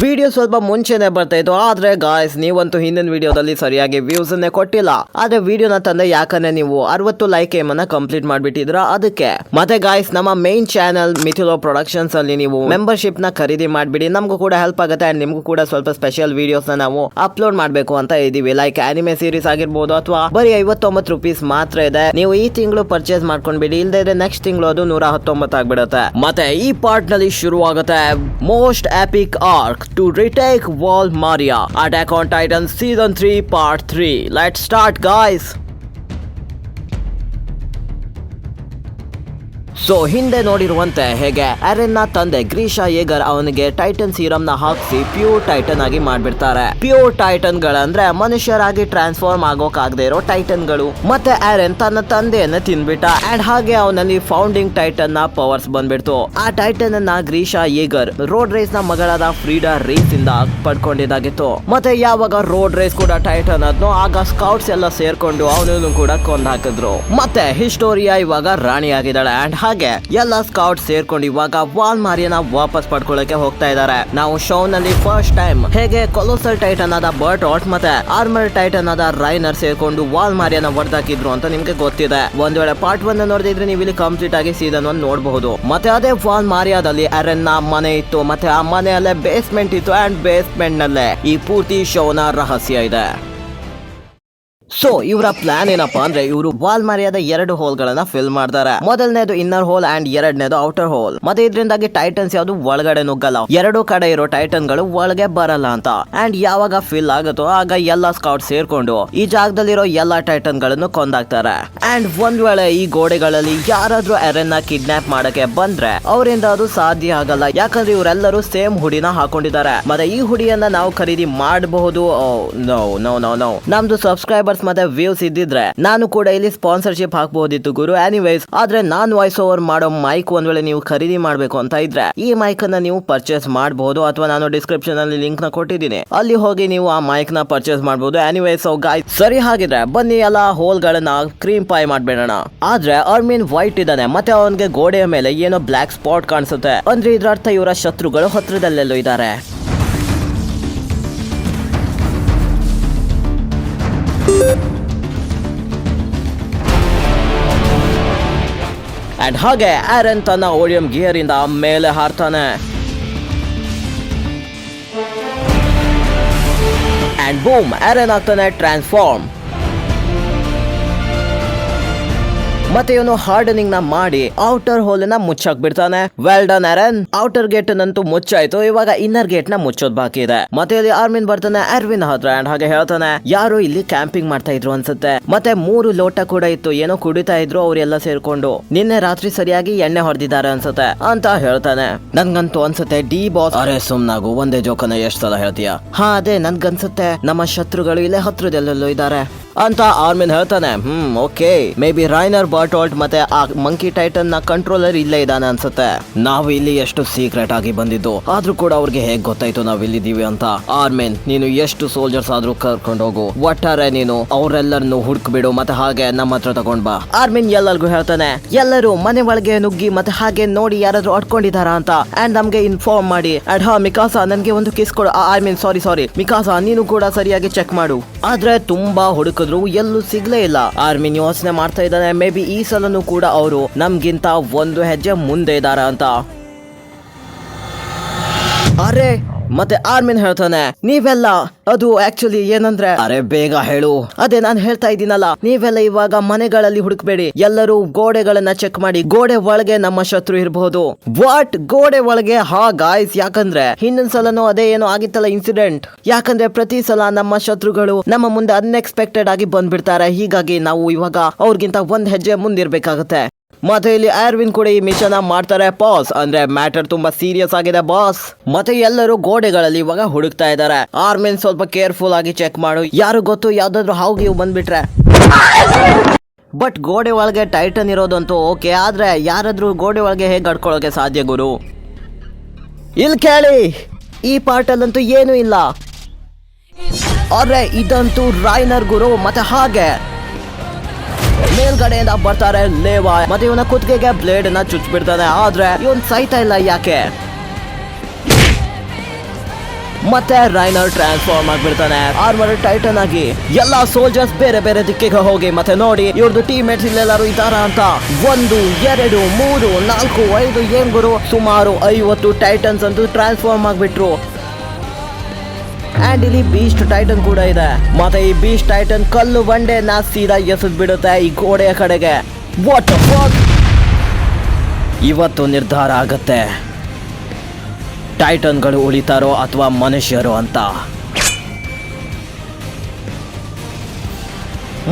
Video ಸ್ವಲ್ಪ ಮುಂಚೆನೆ ಬರ್ತಾ ಇತ್ತು, ಆದ್ರೆ ಗಾಯ್ಸ್ ನೀವಂತೂ ಹಿಂದಿನ ವಿಡಿಯೋದಲ್ಲಿ ಸರಿಯಾಗಿ ವ್ಯೂಸ್ ಅನ್ನೇ ಕೊಟ್ಟಿಲ್ಲ. ಆದ್ರೆ ವಿಡಿಯೋನ ತಂದೆ ಯಾಕಂದ್ರೆ ನೀವು 60 ಲೈಕ್ ಏಮನ್ನ ಕಂಪ್ಲೀಟ್ ಮಾಡ್ಬಿಟ್ಟಿದ್ರ ಅದಕ್ಕೆ. ಮತ್ತೆ ಗಾಯ್ಸ್ ನಮ್ಮ ಮೇನ್ ಚಾನಲ್ ಮಿಥಿಲೋ ಪ್ರೊಡಕ್ಷನ್ಸ್ ಅಲ್ಲಿ ನೀವು ಮೆಂಬರ್ಶಿಪ್ ನ ಖರೀದಿ ಮಾಡ್ಬಿಡಿ, ನಮಗೂ ಕೂಡ ಹೆಲ್ಪ್ ಆಗುತ್ತೆ ಅಂಡ್ ನಿಮ್ಗೂ ಕೂಡ ಸ್ವಲ್ಪ ಸ್ಪೆಷಲ್ ವಿಡಿಯೋಸ್ ನ ನಾವು ಅಪ್ಲೋಡ್ ಮಾಡ್ಬೇಕು ಅಂತ ಇದೀವಿ. ಲೈಕ್ ಆನಿಮೆ ಸೀರೀಸ್ ಆಗಿರ್ಬೋದು ಅಥವಾ ಬರೀ 59 ರೂಪೀಸ್ ಮಾತ್ರ ಇದೆ. ನೀವು ಈ ತಿಂಗಳು ಪರ್ಚೇಸ್ ಮಾಡ್ಕೊಂಡ್ಬಿಡಿ, ಇಲ್ದೇ ಇದ್ರೆ ನೆಕ್ಸ್ಟ್ ತಿಂಗಳು ಅದು 119 ಆಗ್ಬಿಡುತ್ತೆ. ಮತ್ತೆ ಈ ಪಾರ್ಟ್ ನಲ್ಲಿ ಶುರು ಆಗುತ್ತೆ most epic arc to retake Wall Maria Attack on Titan season 3 part 3. Let's start guys. So ಹಿಂದೆ ನೋಡಿರುವಂತೆ ಹೇಗೆ ಅರೆನ್ ನ ತಂದೆ ಗ್ರೀಶಾ ಯೇಗರ್ ಅವನಿಗೆ ಟೈಟನ್ ಸೀರಮ್ ನ ಹಾಕಿಸಿ ಪ್ಯೂರ್ ಟೈಟನ್ ಆಗಿ ಮಾಡ್ಬಿಡ್ತಾರೆ. ಪ್ಯೂರ್ ಟೈಟನ್ ಗಳಂದ್ರೆ ಮನುಷ್ಯರಾಗಿ ಟ್ರಾನ್ಸ್ಫಾರ್ಮ್ ಆಗೋಕಾಗದೆ ಇರೋ ಟೈಟನ್ ಗಳು. ಮತ್ತೆ ಅರೆನ್ ತನ್ನ ತಂದೆಯನ್ನ ತಿನ್ಬಿಟ್ಟ ಅಂಡ್ ಹಾಗೆ ಅವನಲ್ಲಿ ಫೌಂಡಿಂಗ್ ಟೈಟನ್ ನ ಪವರ್ಸ್ ಬಂದ್ಬಿಡ್ತು. ಆ ಟೈಟನ್ ಅನ್ನ ಗ್ರೀಶಾ ಯೇಗರ್ ರೋಡ್ ರೇಸ್ ನ ಮಗಳಾದ ಫ್ರೀಡಾ ರೇಸ್ ಇಂದ ಪಡ್ಕೊಂಡಿದ್ದಾಗಿತ್ತು. ಮತ್ತೆ ಯಾವಾಗ ರೋಡ್ ರೇಸ್ ಕೂಡ ಟೈಟನ್ ಆದ್ನೋ ಆಗ ಸ್ಕೌಟ್ಸ್ ಎಲ್ಲ ಸೇರ್ಕೊಂಡು ಅವನನ್ನು ಕೂಡ ಕೊಂದ್ ಹಾಕಿದ್ರು. ಮತ್ತೆ ಹಿಸ್ಟೋರಿಯಾ ಇವಾಗ ರಾಣಿ ಆಗಿದ್ದಾಳೆ ಅಂಡ್ ಹಾಗೆ ಎಲ್ಲ ಸ್ಕೌಟ್ ಸೇರ್ಕೊಂಡು ಇವಾಗ ವಾಲ್ ಮಾರಿಯನ ವಾಪಸ್ ಪಡ್ಕೊಳ್ಳಕ್ಕೆ ಹೋಗ್ತಾ ಇದ್ದಾರೆ. ನಾವು ಶೋ ನಲ್ಲಿ ಫಸ್ಟ್ ಟೈಮ್ ಹೇಗೆ ಕೊಲೋಸಲ್ ಟೈಟನ್ ಆದ ಬರ್ಟಾಲ್ಟ್ ಮತ್ತೆ ಆರ್ಮರ್ ಟೈಟನ್ ಆದ ರೈನರ್ ಸೇರ್ಕೊಂಡು ವಾಲ್ ಮಾರಿಯನ ಹೊಡೆದಾಕಿದ್ರು ಅಂತ ನಿಮ್ಗೆ ಗೊತ್ತಿದೆ. ಒಂದ್ ವೇಳೆ ಪಾರ್ಟ್ 1 ನೋಡಿದ್ರೆ ನೀವು ಇಲ್ಲಿ ಕಂಪ್ಲೀಟ್ ಆಗಿ ಸೀಸನ್ 1 ನೋಡಬಹುದು. ಮತ್ತೆ ಅದೇ ವಾಲ್ ಮಾರಿಯಾದಲ್ಲಿ ಅರೆನ್ ನ ಮನೆ ಇತ್ತು, ಮತ್ತೆ ಆ ಮನೆಯಲ್ಲೇ ಬೇಸ್ಮೆಂಟ್ ಇತ್ತು ಅಂಡ್ ಬೇಸ್ಮೆಂಟ್ ನಲ್ಲೇ ಈ ಪೂರ್ತಿ ಶೋನ ರಹಸ್ಯ ಇದೆ. ಸೊ ಇವರ ಪ್ಲಾನ್ ಏನಪ್ಪಾ ಅಂದ್ರೆ ಇವರು ವಾಲ್ ಮಾರಿಯಾದ 2 ಹೋಲ್ ಗಳನ್ನ ಫಿಲ್ ಮಾಡ್ತಾರೆ. ಮೊದಲನೇದು ಇನ್ನರ್ ಹೋಲ್ ಅಂಡ್ ಎರಡನೇದು ಔಟರ್ ಹೋಲ್. ಮತ್ತೆ ಇದರಿಂದಾಗಿ ಟೈಟನ್ಸ್ ಯಾವ್ದು ಒಳಗಡೆ ನುಗ್ಗಲ್ಲ, 2 ಕಡೆ ಇರೋ ಟೈಟನ್ ಗಳು ಒಳಗೆ ಬರಲ್ಲ ಅಂತ. ಅಂಡ್ ಯಾವಾಗ ಫಿಲ್ ಆಗುತ್ತೋ ಆಗ ಎಲ್ಲಾ ಸ್ಕೌಟ್ ಸೇರ್ಕೊಂಡು ಈ ಜಾಗದಲ್ಲಿರೋ ಎಲ್ಲಾ ಟೈಟನ್ ಗಳನ್ನು ಕೊಂದಾಕ್ತಾರೆ. ಅಂಡ್ ಒಂದ್ ವೇಳೆ ಈ ಗೋಡೆಗಳಲ್ಲಿ ಯಾರಾದ್ರೂ ಅರೆನ್ ನ ಕಿಡ್ನಾಪ್ ಮಾಡಕ್ಕೆ ಬಂದ್ರೆ ಅವರಿಂದ ಅದು ಸಾಧ್ಯ ಆಗಲ್ಲ, ಯಾಕಂದ್ರೆ ಇವರೆಲ್ಲರೂ ಸೇಮ್ ಹುಡಿನ ಹಾಕೊಂಡಿದ್ದಾರೆ. ಮತ್ತೆ ಈ ಹುಡಿಯನ್ನ ನಾವು ಖರೀದಿ ಮಾಡಬಹುದು. ನಮ್ದು ಸಬ್ಸ್ಕ್ರೈಬರ್ಸ್ ಮತ್ತೆ ವ್ಯೂಸ್ ಇದ್ದಿದ್ರೆ ನಾನು ಕೂಡ ಇಲ್ಲಿ ಸ್ಪಾನ್ಸರ್ಶಿಪ್ ಹಾಕಬಹುದಿತ್ತು ಗುರು. ಎನಿವೇಸ್ ಆದ್ರೆ ನಾನ್ ವಾಯ್ಸ್ ಓವರ್ ಮಾಡೋ ಮೈಕ್ ಒಂದ್ ವೇಳೆ ನೀವು ಖರೀದಿ ಮಾಡ್ಬೇಕು ಅಂತ ಇದ್ರೆ ಈ ಮೈಕ್ ಅನ್ನ ನೀವು ಪರ್ಚೇಸ್ ಮಾಡಬಹುದು, ಅಥವಾ ನಾನು ಡಿಸ್ಕ್ರಿಪ್ಷನ್ ಅಲ್ಲಿ ಲಿಂಕ್ ನ ಕೊಟ್ಟಿದ್ದೀನಿ, ಅಲ್ಲಿ ಹೋಗಿ ನೀವು ಆ ಮೈಕ್ ನ ಪರ್ಚೇಸ್ ಮಾಡಬಹುದು. ಎನಿವೇಸ್ ಗಾಯ್ಸ್ ಸರಿ ಹಾಗಿದ್ರೆ ಬನ್ನಿ ಎಲ್ಲ ಹೋಲ್ ಗಳನ್ನ ಕ್ರೀಮ್ ಪೈ ಮಾಡ್ಬೇಡೋಣ. ಆದ್ರೆ ಅರ್ಮಿನ್ ವೈಟ್ ಇದ್ದಾನೆ ಮತ್ತೆ ಅವನಿಗೆ ಗೋಡೆಯ ಮೇಲೆ ಏನೋ ಬ್ಲಾಕ್ ಸ್ಪಾಟ್ ಕಾಣಿಸುತ್ತೆ, ಅಂದ್ರೆ ಇದ್ರ ಅರ್ಥ ಇವರ ಶತ್ರುಗಳು ಹತ್ರದಲ್ಲೆಲ್ಲೋ ಇದ್ದಾರೆ. ಅಂಡ್ ಹಾಗೆ ಅರೆನ್ ತನ್ನ ಓಡಿಯಂ ಗಿಯರ್ ಇಂದ ಮೇಲೆ ಹಾರ್ತಾನೆ ಅಂಡ್ ಬೂಮ್ ಅರೆನ್ ಆಗ್ತಾನೆ ಟ್ರಾನ್ಸ್ಫಾರ್ಮ್. ಮತ್ತೆ ಇವನು ಹಾರ್ಡನಿಂಗ್ ನ ಮಾಡಿ ಔಟರ್ ಹೋಲ್ ನ ಮುಚ್ಚಾಕ್ ಬಿಡ್ತಾನೆ. Well done Eren. Outer gate ನಂತೂ ಮುಚ್ಚಾಯ್ತು, ಇವಾಗ ಇನ್ನರ್ ಗೇಟ್ ನ ಮುಚ್ಚೋದ್ ಬಾಕಿ ಇದೆ. ಮತ್ತೆ ಇಲ್ಲಿ ಆರ್ಮಿನ್ ಬರ್ತಾನೆ ಅರ್ವಿನ್ ಹತ್ರ ಅಂಡ್ ಹಾಗೆ ಹೇಳ್ತಾನೆ ಯಾರು ಇಲ್ಲಿ ಕ್ಯಾಂಪಿಂಗ್ ಮಾಡ್ತಾ ಇದ್ರು ಅನ್ಸುತ್ತೆ, ಮತ್ತೆ 3 ಲೋಟ ಕೂಡ ಇತ್ತು, ಏನೋ ಕುಡಿತಾ ಇದ್ರು ಅವರೆಲ್ಲ ಸೇರ್ಕೊಂಡು, ನಿನ್ನೆ ರಾತ್ರಿ ಸರಿಯಾಗಿ ಎಣ್ಣೆ ಹೊಡೆದಿದ್ದಾರೆ ಅನ್ಸುತ್ತೆ ಅಂತ ಹೇಳ್ತಾನೆ. ನನ್ಗಂತೂ ಅನ್ಸುತ್ತೆ ಡಿ ಬಾಸ್ ಅರೆ ಸುಮ್ನಾಗು, ಒಂದೇ ಜೋಕನ್ನ ಎಷ್ಟ್ ಸಲ ಹೇಳ್ತೀಯ. ಹಾ ಅದೇ ನನ್ಗನ್ಸುತ್ತೆ ನಮ್ಮ ಶತ್ರುಗಳು ಇಲ್ಲೇ ಹತ್ರದಲ್ಲೆಲ್ಲೋ ಇದ್ದಾರೆ ಅಂತ ಆರ್ಮಿನ್ ಹೇಳ್ತಾನೆ. ಓಕೆ, ಮೇ ಬಿ ರೈನರ್ ಬರ್ಟಾಲ್ಟ್ ಮತ್ತೆ ಆ ಮಂಕಿ ಟೈಟನ್ ನ ಕಂಟ್ರೋಲರ್ ಇಲ್ಲೇ ಇದ್ದಾನೆ ಅನ್ಸುತ್ತೆ. ನಾವು ಇಲ್ಲಿ ಎಷ್ಟು ಸೀಕ್ರೆಟ್ ಆಗಿ ಬಂದಿದ್ದು, ಆದ್ರೂ ಕೂಡ ಅವ್ರಿಗೆ ಹೇಗ್ ಗೊತ್ತಾಯ್ತು ನಾವ್ ಇಲ್ಲಿದ್ದೀವಿ ಅಂತ. ಆರ್ಮಿನ್ ನೀನು ಎಷ್ಟು ಸೋಲ್ಜರ್ಸ್ ಆದ್ರೂ ಕರ್ಕೊಂಡು ಹೋಗು, ಒಟ್ಟಾರೆ ನೀನು ಅವರೆಲ್ಲರನ್ನು ಹುಡುಕ್ಬಿಡು ಮತ್ತೆ ಹಾಗೆ ನಮ್ಮ ಹತ್ರ ತಗೊಂಡ್ ಬಾ. ಆರ್ಮಿನ್ ಎಲ್ಲರಿಗೂ ಹೇಳ್ತಾನೆ ಎಲ್ಲರೂ ಮನೆ ಒಳಗೆ ನುಗ್ಗಿ ಮತ್ತೆ ಹಾಗೆ ನೋಡಿ ಯಾರಾದ್ರೂ ಅಡ್ಕೊಂಡಿದಾರ ಅಂತ ಅಂಡ್ ನಮ್ಗೆ ಇನ್ಫಾರ್ಮ್ ಮಾಡಿ. ಅಂಡ್ ಹಾ ಮಿಕಾಸಾ ನನ್ಗೆ ಒಂದು ಕಿಸ್ ಕೊಡು. ಆರ್ಮಿನ್ ಸಾರಿ ಮಿಕಾಸಾ ನೀನು ಕೂಡ ಸರಿಯಾಗಿ ಚೆಕ್ ಮಾಡು. ಆದ್ರೆ ತುಂಬಾ ಹುಡುಕಿದ್ರು ಎಲ್ಲೂ ಸಿಗ್ಲೇ ಇಲ್ಲ. ಆರ್ಮಿನ್ ಯೋಚನೆ ಮಾಡ್ತಾ ಇದ್ದಾನೆ ಮೇ ಬಿ ಈ ಸಲನು ಕೂಡ ಅವರು ನಮ್ಗಿಂತ ಒಂದು ಹೆಜ್ಜೆ ಮುಂದೆ ಇದಾರ ಅಂತ. ಅರೆ ಮತ್ತೆ ಆರ್ಮಿನ್ ಹೇಳ್ತಾನೆ ನೀವೆಲ್ಲ ಅದು ಆಕ್ಚುಲಿ ಏನಂದ್ರೆ, ಅರೆ ಬೇಗ ಹೇಳು. ಅದೇ ನಾನು ಹೇಳ್ತಾ ಇದ್ದೀನಲ್ಲ, ನೀವೆಲ್ಲ ಇವಾಗ ಮನೆಗಳಲ್ಲಿ ಹುಡುಕ್ಬೇಡಿ, ಎಲ್ಲರೂ ಗೋಡೆಗಳನ್ನ ಚೆಕ್ ಮಾಡಿ, ಗೋಡೆ ಒಳಗೆ ನಮ್ಮ ಶತ್ರು ಇರಬಹುದು. ವಾಟ್ ಗೋಡೆ ಒಳಗೆ? ಹಾ ಗಾಯ್ಸ್, ಯಾಕಂದ್ರೆ ಹಿಂದಿನ ಸಲನೂ ಅದೇ ಏನೋ ಆಗಿತ್ತಲ್ಲ ಇನ್ಸಿಡೆಂಟ್. ಯಾಕಂದ್ರೆ ಪ್ರತಿ ಸಲ ನಮ್ಮ ಶತ್ರುಗಳು ನಮ್ಮ ಮುಂದೆ ಅನ್ಎಕ್ಸ್ಪೆಕ್ಟೆಡ್ ಆಗಿ ಬಂದ್ಬಿಡ್ತಾರೆ, ಹೀಗಾಗಿ ನಾವು ಇವಾಗ ಅವ್ರಿಗಿಂತ ಒಂದ್ ಹೆಜ್ಜೆ ಮುಂದಿರ್ಬೇಕಾಗತ್ತೆ. ಮತ್ತೆ ಇಲ್ಲಿ ಆರ್ವಿನ್ ಕೂಡ ಈ ಮಿಷನ್ ಮಾಡ್ತಾರೆ. ಪಾಸ್ ಅಂದ್ರೆ ಮ್ಯಾಟರ್ ತುಂಬಾ ಸೀರಿಯಸ್ ಆಗಿದೆ ಬಾಸ್. ಮತ್ತೆ ಎಲ್ಲರೂ ಗೋಡೆಗಳಲ್ಲಿ ಇವಾಗ ಹುಡುಕ್ತಾ ಇದ್ದಾರೆ. ಆರ್ಮಿನ್ ಸ್ವಲ್ಪ ಕೇರ್ಫುಲ್ ಆಗಿ ಚೆಕ್ ಮಾಡು, ಯಾರು ಗೊತ್ತು ಯಾವ್ದಾದ್ರು ಹಾವು ಬಂದ್ಬಿಟ್ರೆ. ಬಟ್ ಗೋಡೆ ಒಳಗೆ ಟೈಟನ್ ಇರೋದಂತೂ ಓಕೆ, ಆದ್ರೆ ಯಾರಾದ್ರೂ ಗೋಡೆ ಒಳಗೆ ಹೇಗೆ ಅಡ್ಕೊಳ್ಳೋಕೆ ಸಾಧ್ಯ ಗುರು? ಇಲ್ಲಿ ಕೇಳಿ, ಈ ಪಾರ್ಟ್ ಅಲ್ಲಂತೂ ಏನೂ ಇಲ್ಲ. ಅರೆ ಇದಂತೂ ರೈನರ್ ಗುರು. ಮತ್ತೆ ಹಾಗೆ ಮೇಲ್ಗಡೆಯಿಂದ ಬರ್ತಾರೆ ಲೇವಾ, ಮತ್ತೆ ಇವನ ಕುತ್ತಿಗೆಗೆ ಬ್ಲೇಡ್ ನ ಚುಚ್ಚಿಬಿಡ್ತಾನೆ. ಆದ್ರೆ ಇವನ್ ಸಾಯ್ತಾ ಇಲ್ಲ, ಯಾಕೆ? ಮತ್ತೆ ರೈನರ್ ಟ್ರಾನ್ಸ್ಫಾರ್ಮ್ ಆಗ್ಬಿಡ್ತಾನೆ ಆರ್ಮರ್ ಟೈಟನ್ ಆಗಿ. ಎಲ್ಲಾ ಸೋಲ್ಜರ್ಸ್ ಬೇರೆ ಬೇರೆ ದಿಕ್ಕಿಗೆ ಹೋಗಿ ಮತ್ತೆ ನೋಡಿ ಇವ್ರದ್ದು ಟೀಮ್ ಮೇಟ್ಸ್ ಇಲ್ಲೆಲ್ಲಾರು ಇದಾರ ಅಂತ. 1 2 3 4 5 ಏನ್ ಗುರು, ಸುಮಾರು 50 ಟೈಟನ್ಸ್ ಅಂತೂ ಟ್ರಾನ್ಸ್ಫಾರ್ಮ್ ಆಗ್ಬಿಟ್ರು. ಅಂಡ್ ಇಲ್ಲಿ ಬೀಸ್ಟ್ ಟೈಟನ್ ಕೂಡ ಇದೆ. ಮತ್ತೆ ಈ ಬೀಸ್ಟ್ ಟೈಟನ್ ಕಲ್ಲು ಬಂಡೆ ನಾ ಸೀದಾ ಎಸೆದ್ ಬಿಡುತ್ತೆ ಈ ಗೋಡೆಯ ಕಡೆಗೆ. What the fuck? ಇವತ್ತು ನಿರ್ಧಾರ ಆಗತ್ತೆ ಟೈಟನ್ಗಳು ಉಳಿತಾರೋ ಅಥವಾ ಮನುಷ್ಯರು ಅಂತ.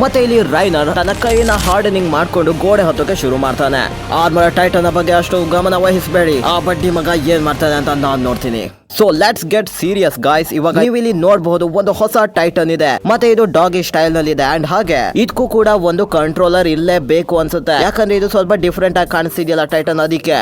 ಮತ್ತೆ ಇಲ್ಲಿ ರೈನರ್ ತನ್ನ ಕೈನ ಹಾರ್ಡನಿಂಗ್ ಮಾಡ್ಕೊಂಡು ಗೋಡೆ ಹತ್ತೋಕೆ ಶುರು ಮಾಡ್ತಾನೆ. ಆರ್ಮರ್ ಟೈಟನ್ ಬಗ್ಗೆ ಅಷ್ಟು ಗಮನ ವಹಿಸಬೇಡಿ, ಆ ಬಡ್ಡಿ ಮಗ ಏನ್ ಮಾಡ್ತಾನೆ ಅಂತ ನಾನ್ ನೋಡ್ತೀನಿ. So let's get serious guys. ಇವಾಗ ನೀವು ಇಲ್ಲಿ ನೋಡಬಹುದು ಒಂದು ಹೊಸ ಟೈಟನ್ ಇದೆ, ಮತ್ತೆ ಇದು ಡಾಗಿ ಸ್ಟೈಲ್ ನಲ್ಲಿ ಇದೆ. ಅಂಡ್ ಹಾಗೆ ಇದಕ್ಕೂ ಕೂಡ ಒಂದು ಕಂಟ್ರೋಲರ್ ಇಲ್ಲೇ ಬೇಕು ಅನ್ಸುತ್ತೆ, ಯಾಕಂದ್ರೆ ಇದು ಸ್ವಲ್ಪ ಡಿಫ್ರೆಂಟ್ ಆಗಿ ಕಾಣಿಸ್ತಿದೆಯಲ್ಲ ಟೈಟನ್, ಅದಕ್ಕೆ.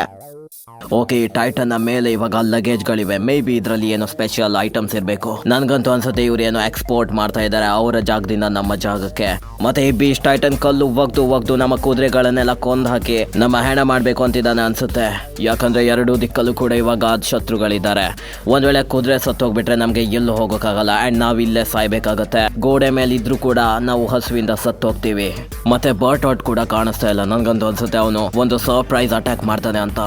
ಓಕೆ, ಟೈಟನ್ ನ ಮೇಲೆ ಇವಾಗ ಲಗೇಜ್ ಗಳಿವೆ. ಮೇ ಬಿ ಇದ್ರಲ್ಲಿ ಏನೋ ಸ್ಪೆಷಲ್ ಐಟಮ್ಸ್ ಇರಬೇಕು. ನನ್ಗಂತೂ ಅನ್ಸುತ್ತೆ ಇವ್ರು ಏನೋ ಎಕ್ಸ್ಪೋರ್ಟ್ ಮಾಡ್ತಾ ಇದಾರೆ ಅವರ ಜಾಗದಿಂದ ನಮ್ಮ ಜಾಗಕ್ಕೆ. ಮತ್ತೆ ಈ ಬೀಸ್ಟ್ ಟೈಟನ್ ಕಲ್ಲು ಒಗ್ದು ನಮ್ಮ ಕುದುರೆಗಳನ್ನೆಲ್ಲ ಕೊಂದ್ ಹಾಕಿ ನಮ್ಮ ಹೆಣ ಮಾಡ್ಬೇಕು ಅಂತಿದ್ದಾನೆ ಅನ್ಸುತ್ತೆ. ಯಾಕಂದ್ರೆ ಎರಡೂ ದಿಕ್ಕಲ್ಲೂ ಕೂಡ ಇವಾಗ ಶತ್ರುಗಳಿದ್ದಾರೆ. ಒಂದ್ ವೇಳೆ ಕುದುರೆ ಸತ್ತೋಗ್ಬಿಟ್ರೆ ನಮ್ಗೆ ಎಲ್ಲೂ ಹೋಗೋಕ್ಕಾಗಲ್ಲ ಅಂಡ್ ನಾವ್ ಇಲ್ಲೇ ಸಾಯ್ಬೇಕಾಗತ್ತೆ. ಗೋಡೆ ಮೇಲೆ ಇದ್ರೂ ಕೂಡ ನಾವು ಹಸುವಿಂದ ಸತ್ತೋಗ್ತೀವಿ. ಮತ್ತೆ ಬರ್ಟ್ ಕೂಡ ಕಾಣಿಸ್ತಾ ಇಲ್ಲ. ನನ್ಗಂತೂ ಅನ್ಸುತ್ತೆ ಅವನು ಒಂದು ಸರ್ಪ್ರೈಸ್ ಅಟ್ಯಾಕ್ ಮಾಡ್ತಾನೆ ಅಂತ.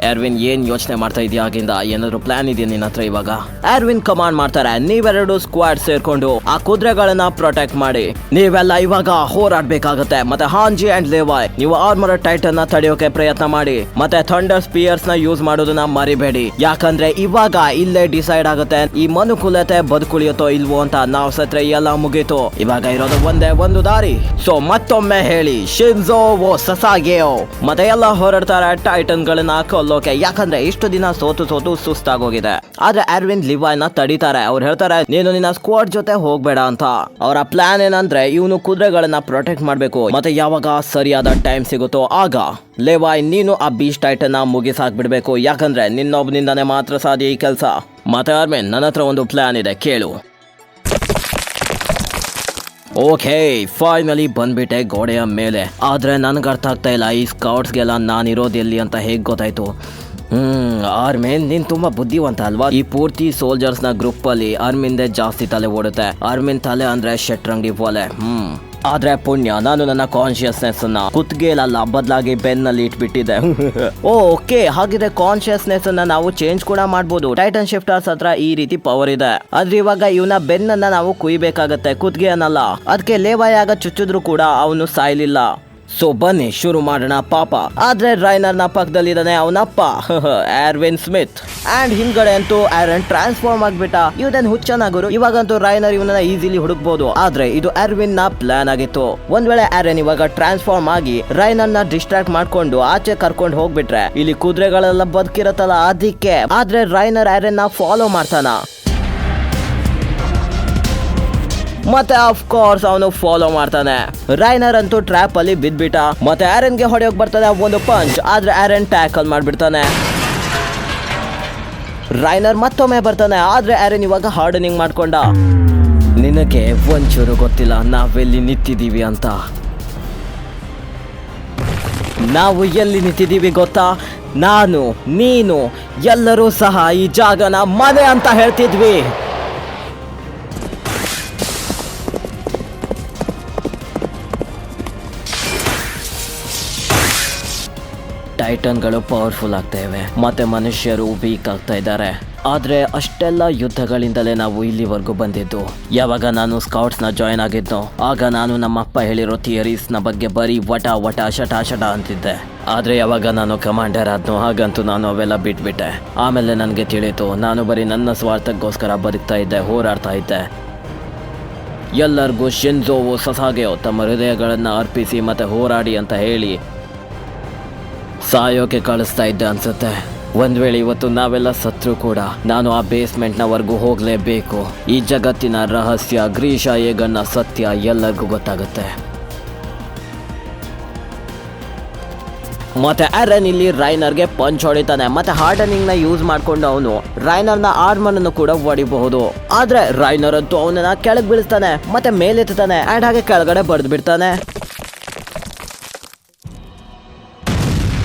ಎರ್ವಿನ್ ಏನ್ ಯೋಚನೆ ಮಾಡ್ತಾ ಇದೆಯಾ ಆಗಿಂದ? ಏನಾದ್ರು ಪ್ಲಾನ್ ಇದೆಯಾ ನಿನ್ನ ಹತ್ರ? ಇವಾಗ ಎರ್ವಿನ್ ಕಮಾಂಡ್ ಮಾಡ್ತಾರೆ, ನೀವೆರಡು ಸ್ಕ್ವಾಡ್ ಸೇರ್ಕೊಂಡು ಆ ಕುದುರೆಗಳನ್ನ ಪ್ರೊಟೆಕ್ಟ್ ಮಾಡಿ. ನೀವೆಲ್ಲ ಇವಾಗ ಹೋರಾಡ್ಬೇಕಾಗತ್ತೆ. ಮತ್ತೆ ಹಾಂಜಿ ಅಂಡ್ ಲೇವಾಯ್ ನೀವು ಆರ್ಮರ್ ಟೈಟನ್ ನ ತಡೆಯೋಕೆ ಪ್ರಯತ್ನ ಮಾಡಿ. ಮತ್ತೆ ಥಂಡರ್ ಸ್ಪಿಯರ್ಸ್ ನ ಯೂಸ್ ಮಾಡೋದನ್ನ ಮರಿಬೇಡಿ, ಯಾಕಂದ್ರೆ ಇವಾಗ ಇಲ್ಲೇ ಡಿಸೈಡ್ ಆಗುತ್ತೆ ಈ ಮನುಕುಲತೆ ಬದುಕುಳಿಯುತ್ತೋ ಇಲ್ವೋ ಅಂತ. ನಾವು ಸತ್ರೆ ಎಲ್ಲ ಮುಗೀತು. ಇವಾಗ ಇರೋದು ಒಂದೇ ಒಂದು ದಾರಿ. ಸೊ ಮತ್ತೊಮ್ಮೆ ಹೇಳಿ, ಶಿನ್ಜೋ ಓ ಸಸಾಗೆಯೋ. ಮತ್ತೆ ಎಲ್ಲ ಹೊರಡ್ತಾರೆ ಟೈಟನ್ ಗಳನ್ನ ಕೊಲ್ಲೋಕೆ, ಯಾಕಂದ್ರೆ ಇಷ್ಟು ದಿನ ಸೋತು ಸುಸ್ತಾಗೋಗಿದೆ. ಆದ್ರೆ ಎರ್ವಿನ್ ಲಿವಾಯ್ನ ತಡಿತಾರೆ. ಅವ್ರು ಹೇಳ್ತಾರೆ, ನೀನು ನಿನ್ನ ಸ್ಕ್ವಾಡ್ ಜೊತೆ ಹೋಗ್ಬೇಡ ಅಂತ. ಅವರ ಪ್ಲಾನ್ ಏನಂದ್ರೆ ಇವನು ಕುದುರೆಗಳನ್ನ ಪ್ರೊಟೆಕ್ಟ್ ಮಾಡ್ಬೇಕು. ಮತ್ತೆ ಯಾವಾಗ ಸರಿಯಾದ ಟೈಮ್ ಸಿಗುತ್ತೋ ಆಗ ಲೇವಾಯ್ ನೀನು ಆ ಬೀಸ್ಟ್ ಟೈಟನ್ ಮುಗಿಸಾಕ್ಬಿಡ್ಬೇಕು, ಯಾಕಂದ್ರೆ ನಿನ್ನೊಬ್ಬನಿಂದಾನೇ ಮಾತ್ರ ಸಾಧ್ಯ ಈ ಕೆಲಸ. ಮತ್ತೆ ಅರ್ವಿನ್, ನನ್ನ ಹತ್ರ ಒಂದು ಪ್ಲಾನ್ ಇದೆ, ಕೇಳು. ಓಕೆ, ಫೈನಲಿ ಬಂದ್ಬಿಟ್ಟೆ ಗೋಡೆಯ ಮೇಲೆ. ಆದ್ರೆ ನನ್ಗೆ ಅರ್ಥ ಆಗ್ತಾ ಇಲ್ಲ, ಈ ಸ್ಕೌಟ್ಸ್ಗೆಲ್ಲ ನಾನಿರೋದು ಎಲ್ಲಿ ಅಂತ ಹೇಗೆ ಗೊತ್ತಾಯ್ತು? ಆರ್ಮಿನ್, ನೀನ್ ತುಂಬಾ ಬುದ್ಧಿವಂತ ಅಲ್ವಾ? ಈ ಪೂರ್ತಿ ಸೋಲ್ಜರ್ಸ್ ನ ಗ್ರೂಪ್ ಅಲ್ಲಿ ಅರ್ಮಿಂದೆ ಜಾಸ್ತಿ ತಲೆ ಓಡುತ್ತೆ. ಅರ್ಮಿನ್ ತಲೆ ಅಂದ್ರೆ ಶೆಟ್ರಂಗಿ ಒಲೆ. ಆದ್ರೆ ಪುಣ್ಯ, ನಾನು ನನ್ನ ಕಾನ್ಶಿಯಸ್ನೆಸ್ ಅನ್ನ ಕುತ್ತಿಗೆಲ್ಲ ಬದಲಾಗಿ ಬೆನ್ನಲ್ಲಿ ಇಟ್ಬಿಟ್ಟಿದೆ. ಓಕೆ, ಹಾಗಿದ್ರೆ ಕಾನ್ಶಿಯಸ್ನೆಸ್ ಅನ್ನ ನಾವು ಚೇಂಜ್ ಕೂಡ ಮಾಡ್ಬೋದು. ಟೈಟನ್ ಶಿಫ್ಟರ್ಸ್ ಹತ್ರ ಈ ರೀತಿ ಪವರ್ ಇದೆ. ಆದ್ರೆ ಇವಾಗ ಇವನ ಬೆನ್ನನ್ನ ನಾವು ಕುಯ್ಬೇಕಾಗತ್ತೆ, ಕುತ್ತಿಗೆ ಅನ್ನಲ್ಲ. ಅದಕ್ಕೆ ಲೇವಾಯಾಗ ಚುಚ್ಚಿದ್ರು ಕೂಡ ಅವನು ಸಾಯ್ಲಿಲ್ಲ. ಸೊ ಬನ್ನಿ ಶುರು ಮಾಡೋಣ ಪಾಪ. ಆದ್ರೆ ರೈನರ್ ನ ಪಕ್ಕದಲ್ಲಿದ್ದಾನೆ ಅವನಪ್ಪ ಎರ್ವಿನ್ ಸ್ಮಿತ್. ಅಂಡ್ ಹಿಂದ್ಗಡೆ ಅಂತೂ ಆರನ್ ಟ್ರಾನ್ಸ್ಫಾರ್ಮ್ ಆಗ್ಬಿಟ್ಟ. ಇವನ್ ಹುಚ್ಚನಾಗರು. ಇವಾಗಂತೂ ರೈನರ್ ಇವನನ್ನ ಈಸಿಲಿ ಹುಡುಕ್ಬಹುದು. ಆದ್ರೆ ಇದು ಎರ್ವಿನ್ ನ ಪ್ಲಾನ್ ಆಗಿತ್ತು. ಒಂದ್ ವೇಳೆ ಆರನ್ ಇವಾಗ ಟ್ರಾನ್ಸ್ಫಾರ್ಮ್ ಆಗಿ ರೈನರ್ ನ ಡಿಸ್ಟ್ರಾಕ್ಟ್ ಮಾಡ್ಕೊಂಡು ಆಚೆ ಕರ್ಕೊಂಡು ಹೋಗ್ಬಿಟ್ರೆ ಇಲ್ಲಿ ಕುದುರೆಗಳೆಲ್ಲ ಬದುಕಿರತ್ತಲ್ಲ ಅದಕ್ಕೆ. ಆದ್ರೆ ರೈನರ್ ಆರನ್ ನ ಫಾಲೋ ಮಾಡ್ತಾನ. ಮತ್ತೆ ಆಫ್ ಕೋರ್ಸ್ ಅವನು ಫಾಲೋ ಮಾಡ್ತಾನೆ. ರೈನರ್ ಅಂತೂ ಟ್ರ್ಯಾಪ್ ಅಲ್ಲಿ ಬಿದ್ಬಿಟ್ಟ. ಮತ್ತೆ ಆರನ್ ಗೆ ಹೊಡೆಯೋಕ್ ಬರ್ತಾನೆ ಒಂದು ಪಂಚ್. ಆದ್ರೆ ಆರನ್ ಟ್ಯಾಕಲ್ ಮಾಡ್ಬಿಡ್ತಾನೆ. ರೈನರ್ ಮತ್ತೊಮ್ಮೆ ಬರ್ತಾನೆ. ಆದ್ರೆ ಆರನ್ ಇವಾಗ ಹಾರ್ಡನಿಂಗ್ ಮಾಡ್ಕೊಂಡ. ನಿನಗೆ ಒಂಚೂರು ಗೊತ್ತಿಲ್ಲ ನಾವೆಲ್ಲಿ ನಿಂತಿದ್ದೀವಿ ಅಂತ. ನಾವು ಎಲ್ಲಿ ನಿಂತಿದ್ದೀವಿ ಗೊತ್ತಾ? ನಾನು, ನೀನು, ಎಲ್ಲರೂ ಸಹ ಈ ಜಾಗನ ಮನೆ ಅಂತ ಹೇಳ್ತಿದ್ವಿ. ಟೈಟನ್ಗಳು ಪವರ್ಫುಲ್ ಆಗ್ತಾ ಇವೆ, ಮತ್ತೆ ಮನುಷ್ಯರು ವೀಕ್ ಆಗ್ತಾ ಇದ್ದಾರೆ. ಆದ್ರೆ ಅಷ್ಟೆಲ್ಲ ಯುದ್ಧಗಳಿಂದಲೇ ನಾವು ಇಲ್ಲಿವರೆಗೂ ಬಂದಿದ್ದು. ಯಾವಾಗ ನಾನು ಸ್ಕೌಟ್ಸ್ ನ ಜಾಯ್ನ್ ಆಗಿದ್ದು ಆಗ ನಾನು ನಮ್ಮಪ್ಪ ಹೇಳಿರೋ ಥಿಯರೀಸ್ ನ ಬಗ್ಗೆ ಬರೀ ವಟ ಶಟ ಅಂತಿದ್ದೆ. ಆದ್ರೆ ಯಾವಾಗ ನಾನು ಕಮಾಂಡರ್ ಆದ್ನೋ ಹಾಗಂತೂ ನಾನು ಅವೆಲ್ಲ ಬಿಟ್ಬಿಟ್ಟೆ. ಆಮೇಲೆ ನನಗೆ ತಿಳಿತು ನಾನು ಬರೀ ನನ್ನ ಸ್ವಾರ್ಥಕ್ಕೋಸ್ಕರ ಬದುಕ್ತಾ ಇದ್ದೆ, ಹೋರಾಡ್ತಾ ಇದ್ದೆ. ಎಲ್ಲರಿಗೂ ಶಿನ್ಜೋ ಸಸಾಗೆಯೋ ತಮ್ಮ ಹೃದಯಗಳನ್ನ ಅರ್ಪಿಸಿ ಮತ್ತೆ ಹೋರಾಡಿ ಅಂತ ಹೇಳಿ ಸಾಯೋಕೆ ಕಳಿಸ್ತಾ ಇದ್ದೆ ಅನ್ಸುತ್ತೆ. ಒಂದ್ ವೇಳೆ ಇವತ್ತು ನಾವೆಲ್ಲ ಸತ್ರು ಕೂಡ ನಾನು ಆ ಬೇಸ್ಮೆಂಟ್ನವರೆಗೂ ಹೋಗ್ಲೇಬೇಕು. ಈ ಜಗತ್ತಿನ ರಹಸ್ಯ, ಗ್ರೀಶಾ ಏಗನ್ನ ಸತ್ಯ ಎಲ್ಲರಿಗೂ ಗೊತ್ತಾಗುತ್ತೆ. ಮತ್ತೆ ಆರನ್ ಇಲ್ಲಿ ರೈನರ್ಗೆ ಪಂಚ್ ಹೊಡಿತಾನೆ. ಮತ್ತೆ ಹಾರ್ಡನಿಂಗ್ ನ ಯೂಸ್ ಮಾಡ್ಕೊಂಡು ಅವನು ರೈನರ್ ನ ಆರ್ಮರ್ ಅನ್ನು ಕೂಡ ಹೊಡಿಬಹುದು. ಆದ್ರೆ ರೈನರ್ ಅಂತೂ ಅವನನ್ನ ಕೆಳಗ್ ಬೀಳಿಸ್ತಾನೆ ಮತ್ತೆ ಮೇಲೆತ್ತಾನೆ. ಅಂಡ್ ಹಾಗೆ ಕೆಳಗಡೆ ಬಡ್ದು ಬಿಡ್ತಾನೆ.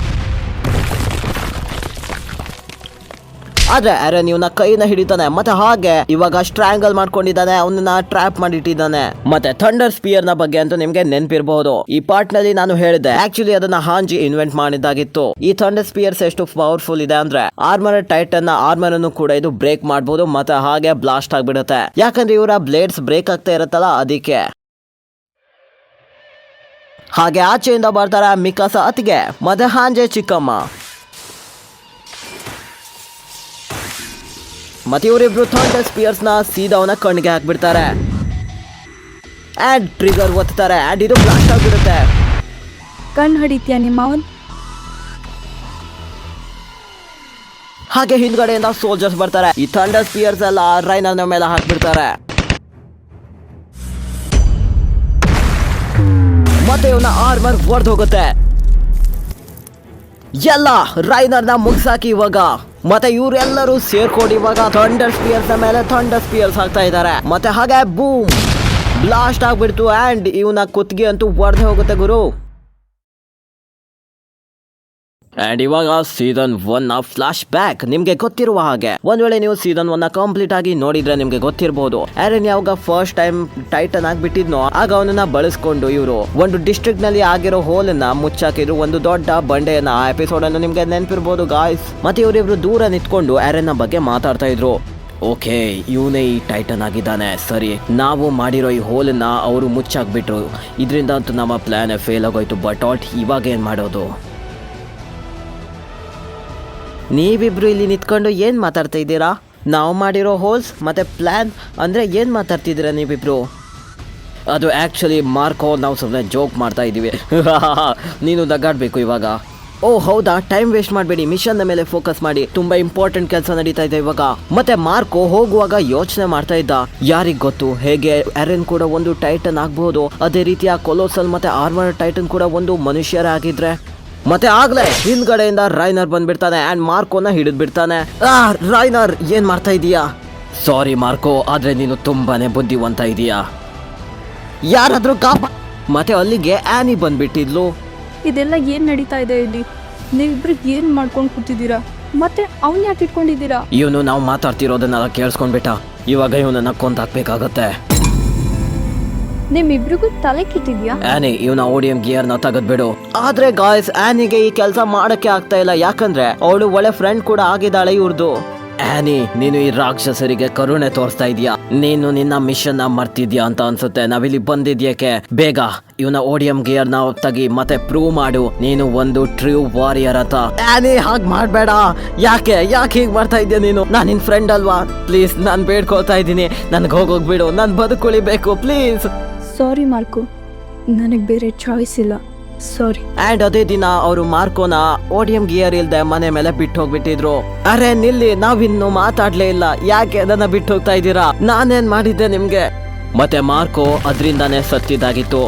ಆದ್ರೆ ಅರೆನ್ ಇವನ ಕೈನ ಹಿಡಿತಾನೆ ಮತ್ತೆ ಹಾಗೆ ಇವಾಗ ಸ್ಟ್ರಾಂಗಲ್ ಮಾಡ್ಕೊಂಡಿದ್ದಾನೆ, ಅವನನ್ನ ಟ್ರ್ಯಾಪ್ ಮಾಡಿಟ್ಟಿದ್ದಾನೆ. ಮತ್ತೆ ಥಂಡರ್ ಸ್ಪಿಯರ್ ನ ಬಗ್ಗೆ ಅಂತೂ ನಿಮ್ಗೆ ನೆನ್ಪಿರ್ಬಹುದು. ಈ ಪಾರ್ಟ್ ನಲ್ಲಿ ನಾನು ಹೇಳಿದೆ ಆಕ್ಚುಲಿ ಅದನ್ನ ಹಾಂಜಿ ಇನ್ವೆಂಟ್ ಮಾಡಿದ್ದಾಗಿತ್ತು. ಈ ಥಂಡರ್ ಸ್ಪಿಯರ್ಸ್ ಎಷ್ಟು ಪವರ್ಫುಲ್ ಇದೆ ಅಂದ್ರೆ ಆರ್ಮರ್ ಟೈಟನ್ ನ ಆರ್ಮರ್ ಅನ್ನು ಕೂಡ ಇದು ಬ್ರೇಕ್ ಮಾಡಬಹುದು ಮತ್ತೆ ಹಾಗೆ ಬ್ಲಾಸ್ಟ್ ಆಗ್ಬಿಡುತ್ತೆ. ಯಾಕಂದ್ರೆ ಇವರ ಬ್ಲೇಡ್ಸ್ ಬ್ರೇಕ್ ಆಗ್ತಾ ಇರುತ್ತಲ್ಲ ಅದಕ್ಕೆ. ಹಾಗೆ ಆಚೆಯಿಂದ ಬರ್ತಾರೆ ಮಿಕಾಸ ಅತಿಗೆ ಮತ್ತೆ ಹಾಂಜೆ ಚಿಕ್ಕಮ್ಮ. ಮತ್ತೆ ಇವರಿಬ್ರು ಥಂಡರ್ ಸ್ಪಿಯರ್ಸ್ ನ ಸೀದಾ ಅವನ ಕಣ್ಣಿಗೆ ಹಾಕ್ಬಿಡ್ತಾರೆ ಅಂಡ್ ಟ್ರಿಗರ್ ಒತ್ತಾರೆ ಅಂಡ್ ಇದು ಬ್ಲಾಸ್ಟ್ ಆಗ್ಬಿಡುತ್ತೆ. ಕಣ್ಣು ಹೊಡಿತೀಯ ನಿಮ್ಮವನ್? ಹಾಗೆ ಹಿಂದ್ಗಡೆಯಿಂದ ಸೋಲ್ಜರ್ಸ್ ಬರ್ತಾರೆ. ಈ ಥಂಡರ್ ಸ್ಪಿಯರ್ಸ್ ಎಲ್ಲ ರೈನರ್ ಮೇಲೆ ಹಾಕ್ಬಿಡ್ತಾರೆ. ಮತ್ತೆ ಇವನ ಆರ್ಮರ್ ಹೊಡೆದು ಹೋಗುತ್ತೆ. ಎಲ್ಲ ರೈನರ್ ನ ಮುಗ್ಸಾಕಿ ಇವಾಗ. ಮತ್ತೆ ಇವರೆಲ್ಲರೂ ಸೇರ್ಕೊಂಡು ಇವಾಗ ಥಂಡರ್ ಸ್ಪಿಯರ್ಸ್ ಮೇಲೆ ಥಂಡರ್ ಸ್ಪಿಯರ್ಸ್ ಹಾಕ್ತಾ ಇದ್ದಾರೆ. ಮತ್ತೆ ಹಾಗೆ ಬೂಮ್ ಬ್ಲಾಸ್ಟ್ ಆಗ್ಬಿಡ್ತು ಅಂಡ್ ಇವನ ಕುತ್ತಿಗೆ ಅಂತೂ ಹೊಡೆದು ಹೋಗುತ್ತೆ ಗುರು. ಅಂಡ್ ಇವಾಗ ಸೀಸನ್ 1 ಫ್ಲಾಶ್ ಬ್ಯಾಕ್. ನಿಮ್ಗೆ ಗೊತ್ತಿರುವ ಹಾಗೆ ಒಂದ್ ವೇಳೆ ನೀವು ಸೀಸನ್ 1 ಕಂಪ್ಲೀಟ್ ಆಗಿ ನೋಡಿದ್ರೆ ನಿಮ್ಗೆ ಗೊತ್ತಿರಬಹುದು ಅರೆನ್ ಯಾವಾಗ ಫಸ್ಟ್ ಟೈಮ್ ಟೈಟನ್ ಆಗ್ಬಿಟ್ಟಿದ್ನೋ ಆಗ ಅವನನ್ನ ಬಳಸ್ಕೊಂಡು ಇವರು ಒಂದು ಡಿಸ್ಟ್ರಿಕ್ಟ್ ನಲ್ಲಿ ಆಗಿರೋ ಹೋಲ್ ಅನ್ನ ಮುಚ್ಚಾಕಿದ್ರು, ಒಂದು ದೊಡ್ಡ ಬಂಡೆಯನ್ನ. ಆ ಎಪಿಸೋಡ್ ಅನ್ನು ನಿಮ್ಗೆ ನೆನಪಿರ್ಬೋದು ಗಾಯ್ಸ್. ಮತ್ತೆ ಇವರಿಬ್ರು ದೂರ ನಿಂತ್ಕೊಂಡು ಅರೆನ್ ಬಗ್ಗೆ ಮಾತಾಡ್ತಾ ಇದ್ರು. ಓಕೆ, ಇವನೇ ಈ ಟೈಟನ್ ಆಗಿದ್ದಾನೆ, ಸರಿ ನಾವು ಮಾಡಿರೋ ಈ ಹೋಲನ್ನ ಅವರು ಮುಚ್ಚಾಕ್ಬಿಟ್ರು, ಇದರಿಂದ ಅಂತೂ ನಮ್ಮ ಪ್ಲಾನ್ ಫೇಲ್ ಆಗೋಯ್ತು. ಬಟ್ ಇವಾಗ ಏನ್ ಮಾಡೋದು? ನೀವಿಬ್ರು ಇಲ್ಲಿ ನಿಂತ್ಕೊಂಡು ಏನು ಮಾತಾಡ್ತಾ ಇದ್ದೀರಾ? ನಾವು ಮಾಡಿರೋ ಹೋಲ್ಸ್ ಮತ್ತೆ ಪ್ಲ್ಯಾನ್ ಅಂದರೆ ಏನು ಮಾತಾಡ್ತಿದ್ದೀರಾ ನೀವಿಬ್ರು? ಅದು ಆ್ಯಕ್ಚುಲಿ ಮಾರ್ಕೋ, ನಾವು ಸುಮ್ಮನೆ ಜೋಕ್ ಮಾಡ್ತಾ ಇದ್ದೀವಿ. ನೀನು ದಗ್ಗಾಡಬೇಕು ಇವಾಗ. ಓ ಹೌದಾ, ಟೈಮ್ ವೇಸ್ಟ್ ಮಾಡಬೇಡಿ, ಮಿಷನ್ ಮೇಲೆ ಫೋಕಸ್ ಮಾಡಿ, ತುಂಬಾ ಇಂಪಾರ್ಟೆಂಟ್ ಕೆಲಸ ನಡೀತಾ ಇದೆ ಇವಾಗ. ಮತ್ತೆ ಮಾರ್ಕೋ ಹೋಗುವಾಗ ಯೋಚನೆ ಮಾಡ್ತಾ ಇದ್ದ, ಯಾರಿಗ್ ಗೊತ್ತು ಹೇಗೆ ಅರೆನ್ ಕೂಡ ಒಂದು ಟೈಟನ್ ಆಗ್ಬಹುದು, ಅದೇ ರೀತಿ ಆ ಕೊಲೋಸಲ್ ಮತ್ತೆ ಆರ್ಮರ್ ಟೈಟನ್ ಕೂಡ ಒಂದು ಮನುಷ್ಯರೇ ಆಗಿದ್ರೆ. ಮತ್ತೆ ಆಗ್ಲೇ ಹಿಂದ್ಗಡೆಯಿಂದ ರೈನರ್ ಬಂದ್ಬಿಡ್ತಾನೆ ಅಂಡ್ ಮಾರ್ಕೋನ ಹಿಡಿದ್ ಬಿಡ್ತಾನೆ. ರೈನರ್ ಏನ್ ಮಾಡ್ತಾ ಇದೀಯಾ? ಸಾರಿ ಮಾರ್ಕೋ, ಆದ್ರೆ ನೀನು ತುಂಬಾನೇ ಬುದ್ಧಿವಂತ ಇದೀಯಾ. ಯಾರಾದ್ರೂ ಮತ್ತೆ ಅಲ್ಲಿಗೆ ಆನಿ ಬಂದ್ಬಿಟ್ಟಿದ್ಲು. ಇದೆಲ್ಲ ಏನ್ ನಡೀತಾ ಇದೆ ಇಲ್ಲಿ? ನೀವಿಬ್ರು ಏನ್ ಮಾಡ್ಕೊಂಡು ಕೂತಿದ್ದೀರಾ? ಮತ್ತೆ ಅವ್ನ್ ಯಾಕೆ ಇಟ್ಕೊಂಡಿದ್ದೀರಾ? ಇವನು ನಾವು ಮಾತಾಡ್ತಿರೋದನ್ನೆಲ್ಲ ಕೇಳಿಸ್ಕೊಂಡ್ಬಿಟ್ಟ. ಇವಾಗ ಇವನನ್ನ ಕೊಂದಾಕ್ಬೇಕಾಗತ್ತೆ. ನಿಮ್ಮಿಬ್ರಿಗೂ ತಲೆ ಕಿಟ್ಟಿದ್ಯಾ? ಆನಿ, ಇವನ ಓಡಿಯಂ ಗಿಯರ್ ನ ತೆಗೆದ್ಬಿಡು. ಆದ್ರೆ ಗಾಯ್ಸ್, ಆನಿಗೆ ಈ ಕೆಲಸ ಮಾಡಕ್ಕೆ ಆಗ್ತಾ ಇಲ್ಲ. ಯಾಕಂದ್ರೆ ಅವಳು ಒಳ್ಳೆ ಫ್ರೆಂಡ್ ಕೂಡ ಆಗಿದ್ದಾಳೆ ಇವ್ರದು. ಆನಿ, ನೀನು ಈ ರಾಕ್ಷಸರಿಗೆ ಕರುಣೆ ತೋರಿಸ್ತಾ ಇದೀಯಾ? ನೀನು ನಿನ್ನ ಮಿಷನ್ ಮರ್ತಿದ್ಯಾ ಅಂತ ಅನ್ಸುತ್ತೆ. ನಾವಿಲ್ಲಿ ಬಂದಿದ್ಯಕ್ಕೆ ಬೇಗ ಇವನ ಓಡಿಯಂ ಗಿಯರ್ ನ ತೆಗಿ ಮತ್ತೆ ಪ್ರೂವ್ ಮಾಡು ನೀನು ಒಂದು ಟ್ರೂ ವಾರಿಯರ್ ಅಂತ. ಆನಿ, ಹಾಗ್ ಮಾಡ್ಬೇಡ. ಯಾಕೆ ಹೀಗ್ ಮಾಡ್ತಾ ಇದ್ಯಾ ನೀನು? ನಾನ್ ನಿನ್ ಫ್ರೆಂಡ್ ಅಲ್ವಾ? ಪ್ಲೀಸ್, ನಾನ್ ಬೇಡ್ಕೊಳ್ತಾ ಇದ್ದೀನಿ, ನನ್ಗೆ ಹೋಗೋಗ್ಬಿಡು, ನಾನ್ ಬದುಕುಳಿಬೇಕು ಪ್ಲೀಸ್. ಸಾರಿ ಮಾರ್ಕೋ, ನನಗೆ ಬೇರೆ ಚಾಯ್ಸ್ ಇಲ್ಲ, ಸಾರಿ. ಅಂಡ್ ಅದೇ ದಿನ ಅವರು ಮಾರ್ಕೋನ ಓಡಿಯಂ ಗಿಯರ್ ಇಲ್ದೆ ಮನೆ ಮೇಲೆ ಬಿಟ್ಟು ಹೋಗ್ಬಿಟ್ಟಿದ್ರು. ಅರೆ ನಿಲ್ಲಿ, ನಾವಿನ್ನು ಮಾತಾಡ್ಲೇ ಇಲ್ಲ, ಯಾಕೆ ನನ್ನ ಬಿಟ್ಟು ಹೋಗ್ತಾ ಇದ್ದೀರಾ? ನಾನೇನ್ ಮಾಡಿದ್ದೆ ನಿಮ್ಗೆ? ಮತ್ತೆ ಮಾರ್ಕೋ ಅದ್ರಿಂದಾನೇ ಸತ್ತಿದ್ದಾಗಿತ್ತು.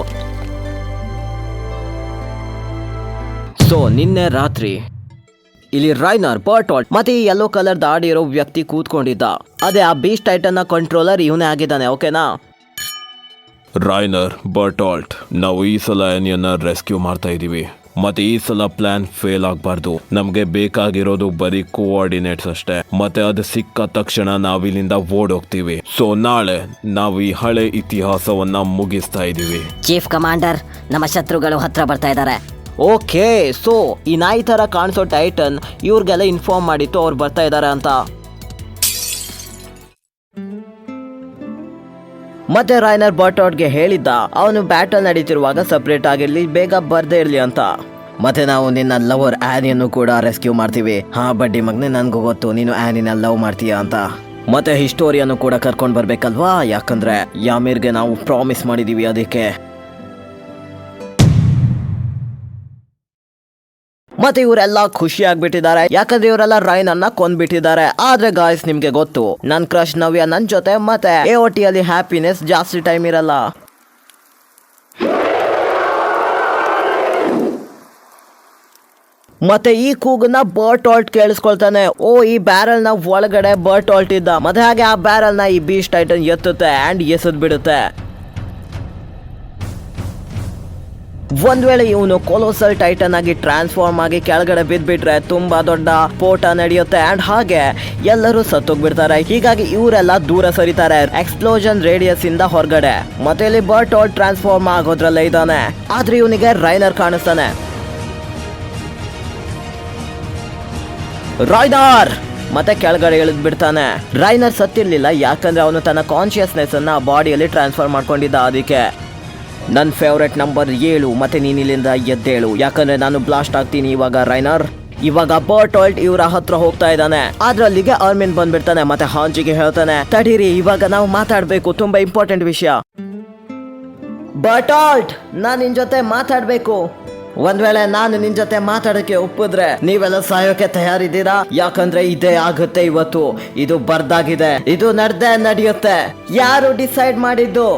ಸೊ ನಿನ್ನೆ ರಾತ್ರಿ ಇಲ್ಲಿ ರೈನರ್, ಬರ್ಟಾಲ್ಟ್ ಮತ್ತೆ ಈ ಯೆಲ್ಲೋ ಕಲರ್ ದಾಡಿ ಇರೋ ವ್ಯಕ್ತಿ ಕೂತ್ಕೊಂಡಿದ್ದ. ಅದೇ ಆ ಬೀಸ್ಟ್ ಟೈಟನ್ ನ ಕಂಟ್ರೋಲರ್ ಇವನೇ ಆಗಿದ್ದಾನೆ, ಓಕೆನಾ? ರೈನರ್, ಬರ್ಟಾಲ್ಟ್, ನಾವು ಈ ಸಲ ಆನಿಯನ್ನ ರೆಸ್ಕ್ಯೂ ಮಾಡ್ತಾ ಇದೀವಿ. ಮತ್ತೆ ಈ ಸಲ ಪ್ಲಾನ್ ಫೇಲ್ ಆಗಬಾರ್ದು. ನಮ್ಗೆ ಬೇಕಾಗಿರೋದು ಬರೀ ಕೋಆರ್ಡಿನೇಟ್ಸ್ ಅಷ್ಟೇ. ಮತ್ತೆ ಅದು ಸಿಕ್ಕ ತಕ್ಷಣ ನಾವಿಲ್ಲಿಂದ ಓಡೋಗ್ತೀವಿ. ಸೊ ನಾಳೆ ನಾವು ಈ ಹಳೆ ಇತಿಹಾಸವನ್ನ ಮುಗಿಸ್ತಾ ಇದೀವಿ. ಚೀಫ್ ಕಮಾಂಡರ್, ನಮ್ಮ ಶತ್ರುಗಳು ಹತ್ರ ಬರ್ತಾ ಇದ್ದಾರೆ. ಓಕೆ, ಸೊ ಈ ನಾಯಿ ತರ ಕಾಣಿಸೋ ಟೈಟನ್ ಇವ್ರಿಗೆಲ್ಲ ಇನ್ಫಾರ್ಮ್ ಮಾಡಿತ್ತು ಅವ್ರು ಬರ್ತಾ ಇದ್ದಾರೆ ಅಂತ. ಮತ್ತೆ ರೈನರ್ ಬರ್ಟಾಲ್ಟ್ಗೆ ಹೇಳಿದ್ದ ಅವನು ಬ್ಯಾಟಲ್ ನಡೀತಿರುವಾಗ ಸಪ್ರೇಟ್ ಆಗಿರ್ಲಿ, ಬೇಗ ಬರ್ದೇ ಇರ್ಲಿ ಅಂತ. ಮತ್ತೆ ನಾವು ನಿನ್ನ ಲವರ್ ಆನಿಯನ್ನು ಕೂಡ ರೆಸ್ಕ್ಯೂ ಮಾಡ್ತೀವಿ. ಹಾ ಬಡ್ಡಿ ಮಗನೇ, ನನ್ಗೂ ಗೊತ್ತು ನೀನು ಆನಿನ ಲವ್ ಮಾಡ್ತೀಯ ಅಂತ. ಮತ್ತೆ ಹಿಸ್ಟೋರಿಯನ್ನು ಕೂಡ ಕರ್ಕೊಂಡ್ ಬರ್ಬೇಕಲ್ವಾ, ಯಾಕಂದ್ರೆ ಯಾಮಿರ್ಗೆ ನಾವು ಪ್ರಾಮಿಸ್ ಮಾಡಿದೀವಿ ಅದಕ್ಕೆ. ಮತ್ತೆ ಇವರೆಲ್ಲ ಖುಷಿ ಆಗ್ಬಿಟ್ಟಿದ್ದಾರೆ, ಯಾಕಂದ್ರೆ ಇವರೆಲ್ಲ ರೈನನ್ನ ಕೊಂದ್ಬಿಟ್ಟಿದ್ದಾರೆ. ಆದ್ರೆ ಗಾಯ್ಸ್, ನಿಮ್ಗೆ ಗೊತ್ತು ನನ್ ಕ್ರಶ್ ನವ್ಯ ನನ್ ಜೊತೆ ಮತ್ತೆ AOT ಅಲ್ಲಿ ಹ್ಯಾಪಿನೆಸ್ ಜಾಸ್ತಿ ಟೈಮ್ ಇರಲ್ಲ. ಮತ್ತೆ ಈ ಕೂಗನ್ನ ಬರ್ಟಾಲ್ಟ್ ಕೇಳಿಸ್ಕೊಳ್ತಾನೆ. ಓ, ಈ ಬ್ಯಾರಲ್ ನ ಒಳಗಡೆ ಬರ್ಟಾಲ್ಟ್ ಇದ್ದ. ಮತ್ತೆ ಹಾಗೆ ಆ ಬ್ಯಾರಲ್ ನ ಈ ಬೀಸ್ಟ್ ಟೈಟನ್ ಎತ್ತುತ್ತೆ ಅಂಡ್ ಎಸದ್ ಬಿಡುತ್ತೆ. ಒಂದ್ ವೇಳೆ ಇವನು ಕೊಲೋಸಲ್ ಟೈಟನ್ ಆಗಿ ಟ್ರಾನ್ಸ್ಫಾರ್ಮ್ ಆಗಿ ಕೆಳಗಡೆ ಬಿದ್ಬಿಟ್ರೆ ತುಂಬಾ ದೊಡ್ಡ ಸ್ಫೋಟ ನಡೆಯುತ್ತೆ ಅಂಡ್ ಹಾಗೆ ಎಲ್ಲರೂ ಸತ್ತೋಗ್ಬಿಡ್ತಾರೆ. ಹೀಗಾಗಿ ಇವರೆಲ್ಲ ದೂರ ಸರಿತಾರೆ ಎಕ್ಸ್ಪ್ಲೋಷನ್ ರೇಡಿಯಸ್ ಇಂದ ಹೊರಗಡೆ. ಮತ್ತೆ ಇಲ್ಲಿ ಬರ್ಟೋಲ್ಟ್ ಟ್ರಾನ್ಸ್ಫಾರ್ಮ್ ಆಗೋದ್ರಲ್ಲೇ ಇದ್ದಾನೆ. ಆದ್ರೆ ಇವನಿಗೆ ರೈನರ್ ಕಾಣಿಸ್ತಾನೆ. ರೈನರ್ ಮತ್ತೆ ಕೆಳಗಡೆ ಇಳಿದ್ ಬಿಡ್ತಾನೆ. ರೈನರ್ ಸತ್ತಿರ್ಲಿಲ್ಲ, ಯಾಕಂದ್ರೆ ಅವನು ತನ್ನ ಕಾನ್ಶಿಯಸ್ನೆಸ್ ಅನ್ನ ಬಾಡಿಯಲ್ಲಿ ಟ್ರಾನ್ಸ್ಫರ್ ಮಾಡ್ಕೊಂಡಿದ್ದ. ಅದಕ್ಕೆ ನನ್ನ ಫೇವ್ರೆಟ್ ನಂಬರ್ 7 ಮತ್ತೆ ನೀನ್ ಇಲ್ಲಿಂದ ಎದ್ದೇಳು, ಯಾಕಂದ್ರೆ ನಾನು ಬ್ಲಾಸ್ಟ್ ಆಗ್ತೀನಿ ಇವಾಗ. ರೈನರ್ ಇವಾಗ ಬರ್ಟೋಲ್ಟ್ ಇವರ ಹತ್ರ ಹೋಗ್ತಾ ಇದ್ದಾನೆ. ಅದ್ರಲ್ಲಿಗೆ ಅರ್ಮಿನ್ ಬಂದ್ಬಿಡ್ತಾನೆ ಮತ್ತೆ ಹಾಂಜಿಗೆ ಹೇಳ್ತಾನೆ, ತಡೀರಿ ಇವಾಗ ನಾವು ಮಾತಾಡ್ಬೇಕು, ತುಂಬಾ ಇಂಪಾರ್ಟೆಂಟ್ ವಿಷಯ. ಬರ್ಟೋಲ್ಟ್, ನಾನ್ ನಿನ್ ಜೊತೆ ಮಾತಾಡ್ಬೇಕು. ಒಂದ್ ವೇಳೆ ನಾನು ನಿನ್ ಜೊತೆ ಮಾತಾಡಕ್ಕೆ ಒಪ್ಪಿದ್ರೆ ನೀವೆಲ್ಲ ಸಾಯೋಕೆ ತಯಾರಿದ್ದೀರಾ? ಯಾಕಂದ್ರೆ ಇದೇ ಆಗುತ್ತೆ ಇವತ್ತು. ಇದು ಬರ್ದಾಗಿದೆ, ಇದು ನಡೆಯುತ್ತೆ. ಯಾರು ಡಿಸೈಡ್ ಮಾಡಿದ್ದು?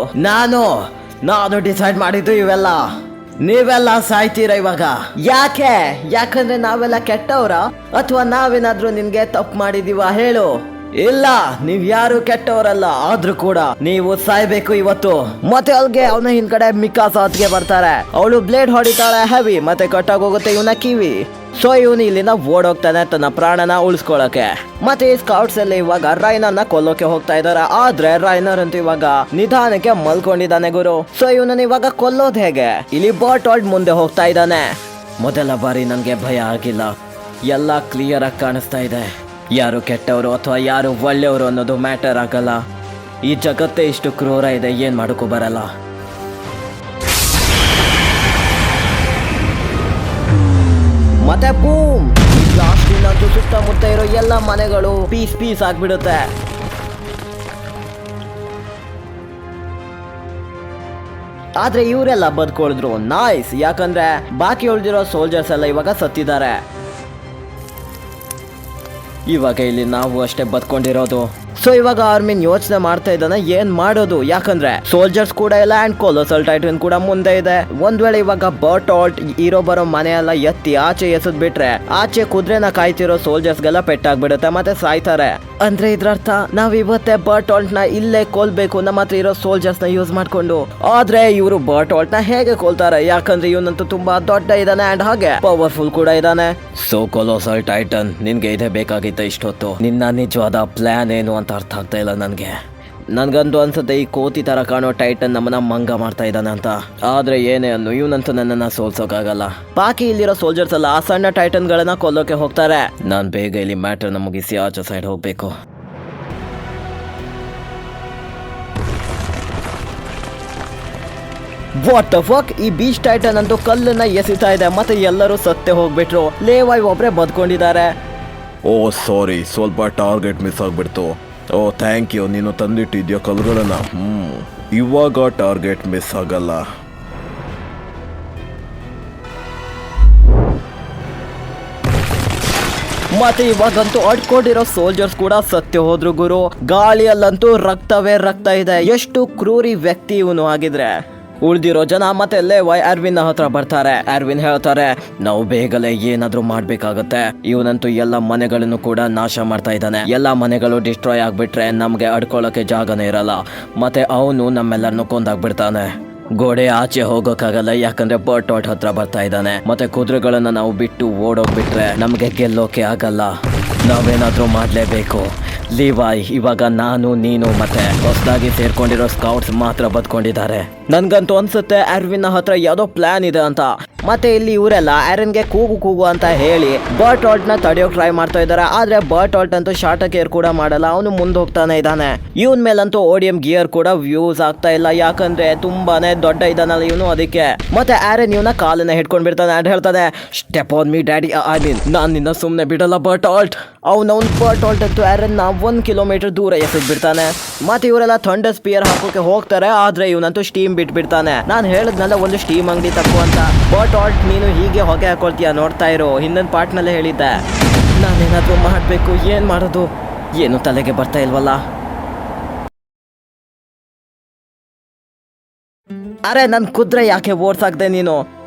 ನಾನು ಡಿಸೈಡ್ ಮಾಡಿದ್ದು ಇವೆಲ್ಲ. ನೀವೆಲ್ಲ ಸಾಯ್ತೀರ ಇವಾಗ. ಯಾಕಂದ್ರೆ ನಾವೆಲ್ಲ ಕೆಟ್ಟವ್ರ ಅಥವಾ ನಾವೇನಾದ್ರೂ ನಿನ್ಗೆ ತಪ್ಪು ಮಾಡಿದೀವ ಹೇಳು? ಇಲ್ಲ, ನೀವ್ ಯಾರು ಕೆಟ್ಟವರಲ್ಲ, ಆದ್ರೂ ಕೂಡ ನೀವು ಸಾಯ್ಬೇಕು ಇವತ್ತು. ಮತ್ತೆ ಅಲ್ಗೆ ಅವನ ಹಿಂದ್ಗಡೆ ಮಿಕಾಸಾತ್ಗೆ ಬರ್ತಾರೆ. ಅವಳು ಬ್ಲೇಡ್ ಹೊಡಿತಾಳೆ ಹೆವಿ, ಮತ್ತೆ ಕಟ್ಟಾಗೋಗುತ್ತೆ ಇವನ ಕಿವಿ. ಸೊ ಇವನು ಇಲ್ಲಿಂದ ಓಡೋಗ್ತಾನೆ ತನ್ನ ಪ್ರಾಣನ ಉಳಿಸ್ಕೊಳಕ್ಕೆ. ಮತ್ತೆ ಈ ಸ್ಕೌಟ್ಸ್ ಅಲ್ಲಿ ಇವಾಗ ರೈನರ್ನ ಕೊಲ್ಲೋಕೆ ಹೋಗ್ತಾ ಇದಾರೆ. ಆದ್ರೆ ರೈನರ್ ಅಂತೂ ಇವಾಗ ನಿಧಾನಕ್ಕೆ ಮಲ್ಕೊಂಡಿದ್ದಾನೆ ಗುರು. ಸೊ ಇವನನ್ನ ಇವಾಗ ಕೊಲ್ಲೋದ್ ಹೇಗೆ? ಇಲ್ಲಿ ಬರ್ಟೋಲ್ಟ್ ಮುಂದೆ ಹೋಗ್ತಾ ಇದ್ದಾನೆ. ಮೊದಲ ಬಾರಿ ನನ್ಗೆ ಭಯ ಆಗಿಲ್ಲ, ಎಲ್ಲ ಕ್ಲಿಯರ್ ಆಗಿ ಕಾಣಿಸ್ತಾ ಇದೆ. ಯಾರು ಕೆಟ್ಟವರು ಅಥವಾ ಯಾರು ಒಳ್ಳೆಯವರು ಅನ್ನೋದು ಮ್ಯಾಟರ್ ಆಗಲ್ಲ. ಈ ಜಗತ್ತೇ ಇಷ್ಟು ಕ್ರೂರ ಇದೆ, ಏನ್ ಮಾಡೋಕ್ಕೂ ಬರಲ್ಲ. ಮತ್ತೆ ಬೂಮ್, ಬ್ಲಾಸ್ಟಿನಂತೂ ಸುತ್ತಮುತ್ತ ಇರೋ ಎಲ್ಲ ಮನೆಗಳು ಪೀಸ್ ಆಗ್ಬಿಡುತ್ತೆ. ಆದ್ರೆ ಇವರೆಲ್ಲ ಬದುಕೊಳಿದ್ರು. ನೈಸ್, ಯಾಕಂದ್ರೆ ಬಾಕಿ ಉಳಿದಿರೋ ಸೋಲ್ಜರ್ಸ್ ಎಲ್ಲ ಇವಾಗ ಸತ್ತಿದ್ದಾರೆ. ಇವಾಗ ಇಲ್ಲಿ ನಾವು ಅಷ್ಟೇ ಬದುಕೊಂಡಿರೋದು. ಸೊ ಇವಾಗ ಆರ್ಮಿನ್ ಯೋಚನೆ ಮಾಡ್ತಾ ಇದ್ದಾನೆ ಏನ್ ಮಾಡೋದು, ಯಾಕಂದ್ರೆ ಸೋಲ್ಜರ್ಸ್ ಕೂಡ ಇಲ್ಲ ಅಂಡ್ ಕೊಲೋಸಲ್ ಟೈಟನ್ ಕೂಡ ಮುಂದೆ ಇದೆ. ಒಂದ್ ವೇಳೆ ಇವಾಗ ಬರ್ಟೋಲ್ಟ್ ಇರೋ ಬರೋ ಮನೆಯೆಲ್ಲ ಎತ್ತಿ ಆಚೆ ಎಸದ್ ಬಿಟ್ರೆ ಆಚೆ ಕುದುರೆನ ಕಾಯ್ತಿರೋ ಸೋಲ್ಜರ್ಸ್ಗೆಲ್ಲ ಪೆಟ್ಟಾಗ್ಬಿಡುತ್ತೆ ಮತ್ತೆ ಸಾಯ್ತಾರೆ. ಅಂದ್ರೆ ಇದ್ರರ್ಥ ನಾವ್ ಇವತ್ತೇ ಬರ್ಟೋಲ್ಟ್ ನ ಇಲ್ಲೇ ಕೊಲ್ಬೇಕು ನಮ್ಮ ಹತ್ರ ಇರೋ ಸೋಲ್ಜರ್ಸ್ ನ ಯೂಸ್ ಮಾಡ್ಕೊಂಡು. ಆದ್ರೆ ಇವರು ಬರ್ಟೋಲ್ಟ್ ನ ಹೇಗೆ ಕೊಲ್ತಾರೆ? ಯಾಕಂದ್ರೆ ಇವನಂತೂ ತುಂಬಾ ದೊಡ್ಡ ಇದ್ದಾನೆ ಅಂಡ್ ಹಾಗೆ ಪವರ್ಫುಲ್ ಕೂಡ ಇದ್ದಾನೆ. ಸೊ ಕೊಲೋಸಲ್ ಟೈಟನ್, ನಿನ್ಗೆ ಇದೇ ಬೇಕಾಗಿತ್ತ ಇಷ್ಟೊತ್ತು? ನಿನ್ನ ನಿಜವಾದ ಪ್ಲಾನ್ ಏನು ಅಂತ ಅರ್ಥ ಆಗ್ತಾ ಇಲ್ಲ ನನ್ಗಂತೂ ಅನ್ಸುತ್ತೆ ಈ ಕೋತಿ ತರ ಕಾಣೋ ಟೈಟನ್ ನಮ್ಮನ್ನ ಮಂಗ ಮಾಡ್ತಾ ಇದ್ದಾನೆ ಅಂತ. ಆದ್ರೆ ಏನೇ ಅನ್ನು ಇವನಂತೂ ನನ್ನನ್ನ ಸೋಲ್ಸೋಕಾಗಲ್ಲ. ಬಾಕಿ ಇಲ್ಲಿರೋ ಸೋಲ್ಜರ್ಸ್ ಎಲ್ಲ ಆ ಸಣ್ಣ ಟೈಟನ್ ಗಳನ್ನ ಕೊಲ್ಲೋಕೆ ಹೋಗ್ತಾರೆ. ನಾನ್ ಬೇಗ ಇಲ್ಲಿ ಮ್ಯಾಟರ್ ನ ಮುಗಿಸಿ ಆಚೆ ಸೈಡ್ ಹೋಗ್ಬೇಕು. ವಾಟ್ ದ ಫಕ್, ಈ ಬೀಚ್ ಟೈಟನ್ ಅಂತೂ ಕಲ್ಲನ್ನ ಎಸಿತಾ ಇದೆ ಮತ್ತೆ ಎಲ್ಲರೂ ಸತ್ತೆ ಹೋಗ್ಬಿಟ್ರು. ಲೇವಾಯ್ ಒಬ್ರೆ ಬದ್ಕೊಂಡಿದ್ದಾರೆ. ಓ ಸಾರಿ, ಸ್ವಲ್ಪ ಟಾರ್ಗೆಟ್ ಮಿಸ್ ಆಗ್ಬಿಡ್ತು. ಓ ಥ್ಯಾಂಕ್ ಯು, ನೀನು ತಂದಿಟ್ಟಿದ್ಯಾ ಕಲ್ಗಳನ್ನ. ಇವಾಗ ಟಾರ್ಗೆಟ್ ಮಿಸ್ ಆಗಲ್ಲ. ಮತ್ತೆ ಇವಾಗಂತೂ ಅಡ್ಕೊಂಡಿರೋ ಸೋಲ್ಜರ್ಸ್ ಕೂಡ ಸತ್ಯ ಹೋದ್ರು ಗುರು. ಗಾಳಿಯಲ್ಲಂತೂ ರಕ್ತವೇ ರಕ್ತ ಇದೆ. ಎಷ್ಟು ಕ್ರೂರಿ ವ್ಯಕ್ತಿ ಇವನು ಆಗಿದ್ರೆ. ಉಳಿದಿರೋ ಜನ ಮತ್ತೆ ಲೇವಾಯ್ ಅರ್ವಿನ್ ಹತ್ರ ಬರ್ತಾರೆ. ಅರ್ವಿನ್ ಹೇಳ್ತಾರೆ, ನಾವು ಬೇಗನೆ ಏನಾದ್ರೂ ಮಾಡ್ಬೇಕಾಗತ್ತೆ. ಇವನಂತೂ ಎಲ್ಲ ಮನೆಗಳನ್ನು ಕೂಡ ನಾಶ ಮಾಡ್ತಾ ಇದ್ದಾನೆ. ಎಲ್ಲ ಮನೆಗಳು ಡಿಸ್ಟ್ರಾಯ್ ಆಗ್ಬಿಟ್ರೆ ನಮ್ಗೆ ಅಡ್ಕೊಳ್ಳೋಕೆ ಜಾಗನೇ ಇರಲ್ಲ. ಮತ್ತೆ ಅವನು ನಮ್ಮೆಲ್ಲರನ್ನು ಕೊಂದಾಗ್ಬಿಡ್ತಾನೆ. ಗೋಡೆ ಆಚೆ ಹೋಗೋಕ್ಕಾಗಲ್ಲ, ಯಾಕಂದ್ರೆ ಬರ್ಟೋಲ್ಟ್ ಹತ್ರ ಬರ್ತಾ ಇದ್ದಾನೆ. ಮತ್ತೆ ಕುದುರೆಗಳನ್ನ ನಾವು ಬಿಟ್ಟು ಓಡೋಗ್ಬಿಟ್ರೆ ನಮ್ಗೆ ಗೆಲ್ಲೋಕೆ ಆಗಲ್ಲ. ನಾವೇನಾದ್ರೂ ಮಾಡ್ಲೇಬೇಕು. ಲಿವಾಯ್, ಇವಾಗ ನಾನು ನೀನು ಮತ್ತೆ ಹೊಸದಾಗಿ ಸೇರ್ಕೊಂಡಿರೋ ಸ್ಕೌಟ್ಸ್ ಮಾತ್ರ ಬದ್ಕೊಂಡಿದ್ದಾರೆ. ನನ್ಗಂತೂ ಅನ್ಸುತ್ತೆ ಅರ್ವಿನ್ ಹತ್ರ ಯಾವ್ದೋ ಪ್ಲಾನ್ ಇದೆ ಅಂತ. ಮತ್ತೆ ಇಲ್ಲಿ ಇವರೆಲ್ಲ ಅರನ್ಗೆ ಕೂಗು ಅಂತ ಹೇಳಿ ಬರ್ಟೋಲ್ಟ್ ನ ತಡೆಯೋಕ್ ಟ್ರೈ ಮಾಡ್ತಾ ಇದ್ದಾರೆ. ಆದ್ರೆ ಬರ್ಟೋಲ್ಟ್ ಅಂತೂ ಶಾರ್ಟ್ ಕೇರ್ ಕೂಡ ಮಾಡಲ್ಲ, ಅವನು ಮುಂದೆ ಹೋಗ್ತಾನೆ ಇದ್ದಾನೆ. ಇವನ್ ಮೇಲಂತೂ ಓಡಿಯಂ ಗಿಯರ್ ಕೂಡ ವ್ಯೂಸ್ ಆಗ್ತಾ ಇಲ್ಲ, ಯಾಕಂದ್ರೆ ತುಂಬಾನೇ ದೊಡ್ಡ ಇದ್ದಾನಲ್ಲ ಇವನು, ಅದಕ್ಕೆ. ಮತ್ತೆ ಆರನ್ ಇವನ ಕಾಲನ್ನ ಹಿಡ್ಕೊಂಡ್ ಬಿಡ್ತಾನೆ ಅಂಡ್ ಹೇಳ್ತಾನೆ, ಸ್ಟೆಪ್ ಆನ್ ಮೀ ಡ್ಯಾಡಿ. ನಾನ್ ನಿನ್ನ ಸುಮ್ನೆ ಬಿಡಲ್ಲ ಬರ್ಟೋಲ್ಟ್. ಅವ್ನು ಬರ್ಟೋಲ್ಟ್ ಅಂತೂ ಆರನ್ 1 ಕಿಲೋಮೀಟರ್ ದೂರ ಎಸೆದ್ ಬಿಡ್ತಾನೆ. ಮತ್ತೆ ಇವರೆಲ್ಲ ಥಂಡರ್ ಸ್ಪಿಯರ್ ಹಾಕೋಕೆ ಹೋಗ್ತಾರೆ. ಆದ್ರೆ ಇವನಂತೂ ಸ್ಟೀಮ್ ಬಿಟ್ಬಿಡ್ತಾನೆ. ನಾನು ಹೇಳಿದ್ನಲ್ಲ ಒಂದು ಸ್ಟೀಮ್ ಅಂಗಡಿ ತಪ್ಪು ಅಂತ. ಬರ್ಟೋಲ್ಟ್, ನೀನು ಹೀಗೆ ಹೊಗೆ ಹಾಕೊಳ್ತೀಯ, ನೋಡ್ತಾ ಇರೋ, ಹಿಂದಿನ ಪಾರ್ಟ್ನಲ್ಲೇ ಹೇಳಿದ್ದೆ. ನಾನೇನಾದ್ರೂ ಮಾಡ್ಬೇಕು, ಏನ್ ಮಾಡೋದು ಏನು ತಲೆಗೆ ಬರ್ತಾ ಇಲ್ವಲ್ಲ. ಅರೆ ನನ್ ಕುದುರೆ ಯಾಕೆ ಓಡ್ಸಾಕ್ದೆ ನೀನು?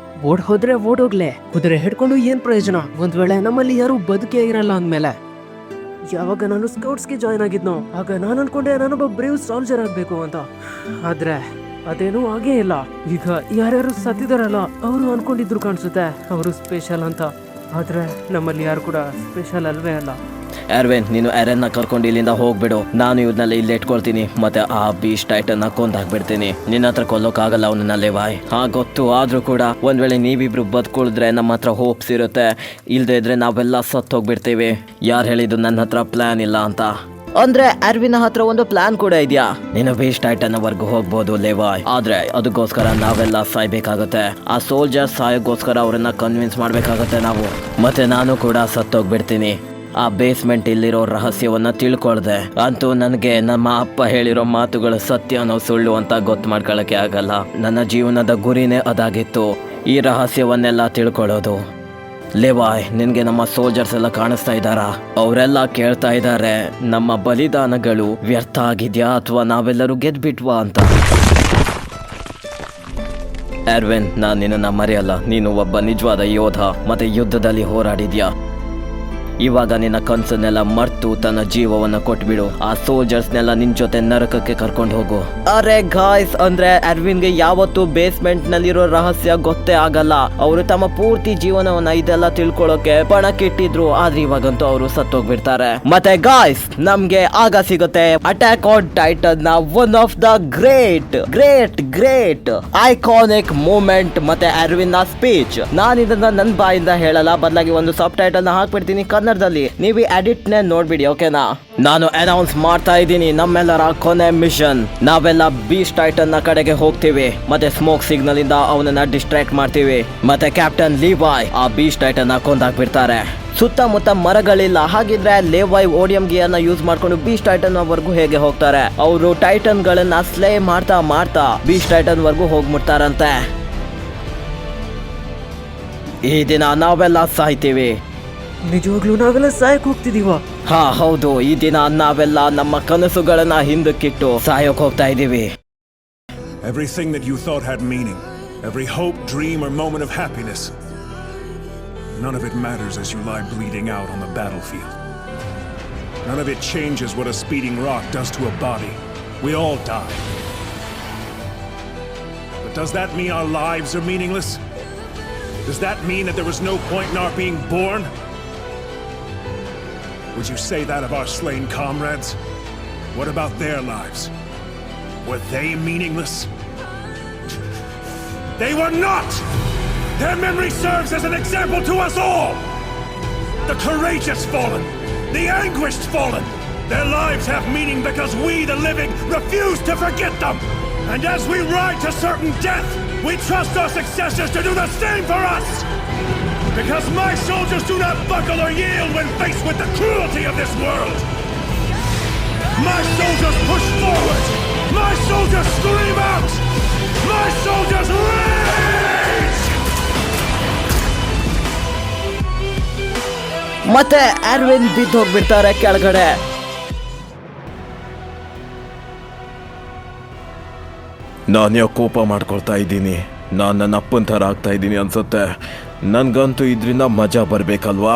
ಓಡ್ ಹೋದ್ರೆ ಓಡೋಗ್ಲೆ, ಕುದುರೆ ಹಿಡ್ಕೊಂಡು ಏನ್ ಪ್ರಯೋಜನ? ಒಂದ್ ವೇಳೆ ನಮ್ಮಲ್ಲಿ ಯಾರು ಬದುಕೇ ಇರಲ್ಲ ಅಂದ್ಮೇಲೆ. ಯಾವಾಗ ನಾನು ಸ್ಕೌಟ್ಸ್ಗೆ ಜಾಯ್ನ್ ಆಗಿದ್ನೋ ಆಗ ನಾನು ಅನ್ಕೊಂಡೆ ನಾನೊಬ್ಬ ಬ್ರೇವ್ ಸಾಲ್ಜರ್ ಆಗ್ಬೇಕು ಅಂತ. ಆದ್ರೆ ಅದೇನೂ ಆಗೇ ಇಲ್ಲ. ಈಗ ಯಾರ್ಯಾರು ಸತ್ತಿದಾರಲ್ಲ ಅವರು ಅನ್ಕೊಂಡಿದ್ರು ಕಾಣಿಸುತ್ತೆ ಅವರು ಸ್ಪೆಷಲ್ ಅಂತ. ಆದ್ರೆ ನಮ್ಮಲ್ಲಿ ಯಾರು ಕೂಡ ಸ್ಪೆಷಲ್ ಅಲ್ವೇ ಅಲ್ಲ. ಎರ್ವಿನ್, ನೀನು ಎರೆನ್ನ ಕರ್ಕೊಂಡು ಇಲ್ಲಿಂದ ಹೋಗ್ಬಿಡು. ನಾನು ಇವನ್ನೆಲ್ಲ ಇಲ್ಲಿ ಇಟ್ಕೊಳ್ತೀನಿ. ಮತ್ತೆ ಆ ಬೀಸ್ಟ್ ಟೈಟನ್ನ ಕೊಂದಾಕ್ಬಿಡ್ತೀನಿ. ನಿನ್ನ ಹತ್ರ ಕೊಲ್ಲೋಕ್ಕಾಗಲ್ಲ ಅವನನ್ನ ಲೇವಾಯ್. ಗೊತ್ತು. ಆದ್ರೂ ಕೂಡ ಒಂದ್ ವೇಳೆ ನೀವಿಬ್ರು ಬದುಕುಳಿದ್ರೆ ನಮ್ಮ ಹತ್ರ ಹೋಪ್ಸ್ ಇರುತ್ತೆ. ಇಲ್ದೇ ಇದ್ರೆ ನಾವೆಲ್ಲ ಸತ್ತೋಗ್ಬಿಡ್ತೀವಿ. ಯಾರು ಹೇಳಿದ್ದು ನನ್ನ ಹತ್ರ ಪ್ಲಾನ್ ಇಲ್ಲ ಅಂತ? ಅಂದ್ರೆ ಅರ್ವಿನ ಹತ್ರ ಒಂದು ಪ್ಲಾನ್ ಕೂಡ ಇದೆಯಾ? ನೀನು ಬೀಸ್ಟ್ ಟೈಟನ್ ವರ್ಗು ಹೋಗ್ಬೋದು ಲೇವಾಯ್, ಆದ್ರೆ ಅದಕ್ಕೋಸ್ಕರ ನಾವೆಲ್ಲ ಸಾಯ್ಬೇಕಾಗತ್ತೆ. ಆ ಸೋಲ್ಜರ್ಸ್ ಸಾಯೋಕ್ಕೋಸ್ಕರ ಅವರನ್ನ ಕನ್ವಿನ್ಸ್ ಮಾಡ್ಬೇಕಾಗತ್ತೆ ನಾವು. ಮತ್ತೆ ನಾನು ಕೂಡ ಸತ್ತೋಗ್ಬಿಡ್ತೀನಿ. ಆ ಬೇಸ್ಮೆಂಟ್ ಇಲ್ಲಿರೋ ರಹಸ್ಯವನ್ನ ತಿಳ್ಕೊಳ್ದೆ ಅಂತೂ ನನಗೆ ನಮ್ಮ ಅಪ್ಪ ಹೇಳಿರೋ ಮಾತುಗಳು ಸತ್ಯ ಅನ್ನೋ ಸುಳ್ಳು ಅಂತ ಗೊತ್ತು ಮಾಡ್ಕೊಳಕ್ಕೆ ಆಗಲ್ಲ. ನನ್ನ ಜೀವನದ ಗುರಿನೇ ಅದಾಗಿತ್ತು, ಈ ರಹಸ್ಯವನ್ನೆಲ್ಲ ತಿಳ್ಕೊಳ್ಳೋದು. ಲೇವಾಯ್, ನಿನ್ಗೆ ನಮ್ಮ ಸೋಲ್ಜರ್ಸ್ ಎಲ್ಲ ಕಾಣಿಸ್ತಾ ಇದ್ದಾರಾ? ಅವರೆಲ್ಲ ಕೇಳ್ತಾ ಇದ್ದಾರೆ, ನಮ್ಮ ಬಲಿದಾನಗಳು ವ್ಯರ್ಥ ಆಗಿದ್ಯಾ ಅಥವಾ ನಾವೆಲ್ಲರೂ ಗೆದ್ಬಿಟ್ವಾ ಅಂತ. ಎರ್ವಿನ್, ನಾನು ನಿನ್ನನ್ನು ಮರೆಯಲ್ಲ. ನೀನು ಒಬ್ಬ ನಿಜವಾದ ಯೋಧ ಮತ್ತೆ ಯುದ್ಧದಲ್ಲಿ ಹೋರಾಡಿದ್ಯಾ. ಇವಾಗ ನಿನ್ನ ಕನ್ಸನ್ನೆಲ್ಲ ಮರ್ತು ತನ್ನ ಜೀವವನ್ನ ಕೊಟ್ಬಿಡು. ಆ ಸೋಲ್ಜರ್ಸ್ನೆಲ್ಲ ನಿನ್ ಜೊತೆ ನರಕಕ್ಕೆ ಕರ್ಕೊಂಡು ಹೋಗು. ಅರೆ ಗಾಯ್ಸ್, ಅಂದ್ರೆ ಅರ್ವಿನ್ಗೆ ಯಾವತ್ತೂ ಬೇಸ್ಮೆಂಟ್ ನಲ್ಲಿರೋ ರಹಸ್ಯ ಗೊತ್ತೇ ಆಗಲ್ಲ. ಅವರು ತಮ್ಮ ಪೂರ್ತಿ ಜೀವನವನ್ನ ಇದೆಲ್ಲ ತಿಳ್ಕೊಳ್ಳೋಕೆ ಪಣಕ್ಕಿಟ್ಟಿದ್ರು. ಆದ್ರೆ ಇವಾಗಂತೂ ಅವರು ಸತ್ತೋಗ್ಬಿಡ್ತಾರೆ. ಮತ್ತೆ ಗಾಯ್ಸ್, ನಮ್ಗೆ ಆಗ ಸಿಗುತ್ತೆ ಅಟ್ಯಾಕ್ ಆನ್ ಟೈಟನ್ ನ one of the great iconic moment ಮತ್ತೆ ಅರ್ವಿನ್ ನ ಸ್ಪೀಚ್. ನಾನು ಇದನ್ನ ನನ್ನ ಬಾಯಿಂದ ಹೇಳಲ್ಲ, ಬದಲಾಗಿ ಒಂದು ಸಬ್ ಟೈಟಲ್ ನ ಹಾಕ್ಬಿಡ್ತೀನಿ ಕನ್ನಡದಲ್ಲಿ. ನೀವು ಎಡಿಟ್ ನ ನೋಡ್ಬಿಡಿ, ಓಕೆನಾ? ನಾನು ಅನೌನ್ಸ್ ಮಾಡ್ತಾ ಇದ್ದೀನಿ ನಮ್ಮೆಲ್ಲರ ಕೊನೆ ಮಿಷನ್. ನಾವೆಲ್ಲ ಬೀಸ್ಟ್ ಟೈಟನ್ ನ ಕಡೆಗೆ ಹೋಗ್ತೀವಿ ಮತ್ತೆ ಸ್ಮೋಕ್ ಸಿಗ್ನಲ್ ಇಂದ ಅವನನ್ನ ಡಿಸ್ಟ್ರಾಕ್ಟ್ ಮಾಡ್ತೀವಿ. ಮತ್ತೆ ಕ್ಯಾಪ್ಟನ್ ಲಿವಾಯ್ ಆ ಬೀಸ್ಟ್ ಟೈಟನ್ ನ ಕೊಂದಾಕ್ಬಿಡ್ತಾರೆ. ಸುತ್ತಮುತ್ತ ಮರಗಳಿಲ್ಲ. ಹಾಗಿದ್ರೆ ಲೇವಾಯ್ ಓಡಿಯಂ ಗಿಯರ್ ನ ಯೂಸ್ ಮಾಡ್ಕೊಂಡು ಬೀಸ್ಟ್ ಟೈಟನ್ ವರ್ಗೂ ಹೇಗೆ ಹೋಗ್ತಾರೆ? ಅವರು ಟೈಟನ್ ಗಳನ್ನ ಸ್ಲೇ ಮಾಡ್ತಾ ಬೀಸ್ಟ್ ಟೈಟನ್ ವರ್ಗೂ ಹೋಗ್ಬಿಡ್ತಾರಂತೆ. ಈ ದಿನ ನಾವೆಲ್ಲ ಸಾಯ್ತೀವಿ. ನಿಜವಾಗ್ಲೂ ನಾವೆಲ್ಲ ಸಾಯಕ್ ಹೋಗ್ತಿದೀವ? ಹೌದು. ಈ ದಿನ ನಾವೆಲ್ಲ ನಮ್ಮ ಕನಸುಗಳನ್ನ ಹಿಂದಕ್ಕಿಟ್ಟು ಸಾಯೋಕ್ ಹೋಗ್ತಾ ಇದೀವಿ. Everything that you thought had meaning, every hope, dream, or moment of happiness, none of it matters as you lie bleeding out on the battlefield. None of it changes what a speeding rock does to a body. We all die. But does that mean our lives are meaningless? Does that mean that there was no point in our being born? Would you say that of our slain comrades? What about their lives? Were they meaningless? They were not! Their memory serves as an example to us all! The courageous fallen, the anguished fallen. Their lives have meaning because we, the living, refuse to forget them! And as we ride to certain death, we trust our successors to do the same for us! Because my soldiers do not buckle or yield when faced with the cruelty of this world! My soldiers push forward! My soldiers scream out! My soldiers rage! ಮತ್ತೆ ಅರ್ವಿನ್ ಬಿದ್ದು ಹೋಗ್ಬಿಡ್ತಾರೆ ಕೆಳಗಡೆ. ನಾನು ಯಾಕೆ ಕೋಪ ಮಾಡ್ಕೊಳ್ತಾ ಇದ್ದೀನಿ? ನಾನು ನನ್ನ ಅಪ್ಪನ ಥರ ಆಗ್ತಾ ಇದ್ದೀನಿ ಅನ್ಸುತ್ತೆ. ನನ್ಗಂತೂ ಇದರಿಂದ ಮಜಾ ಬರ್ಬೇಕಲ್ವಾ?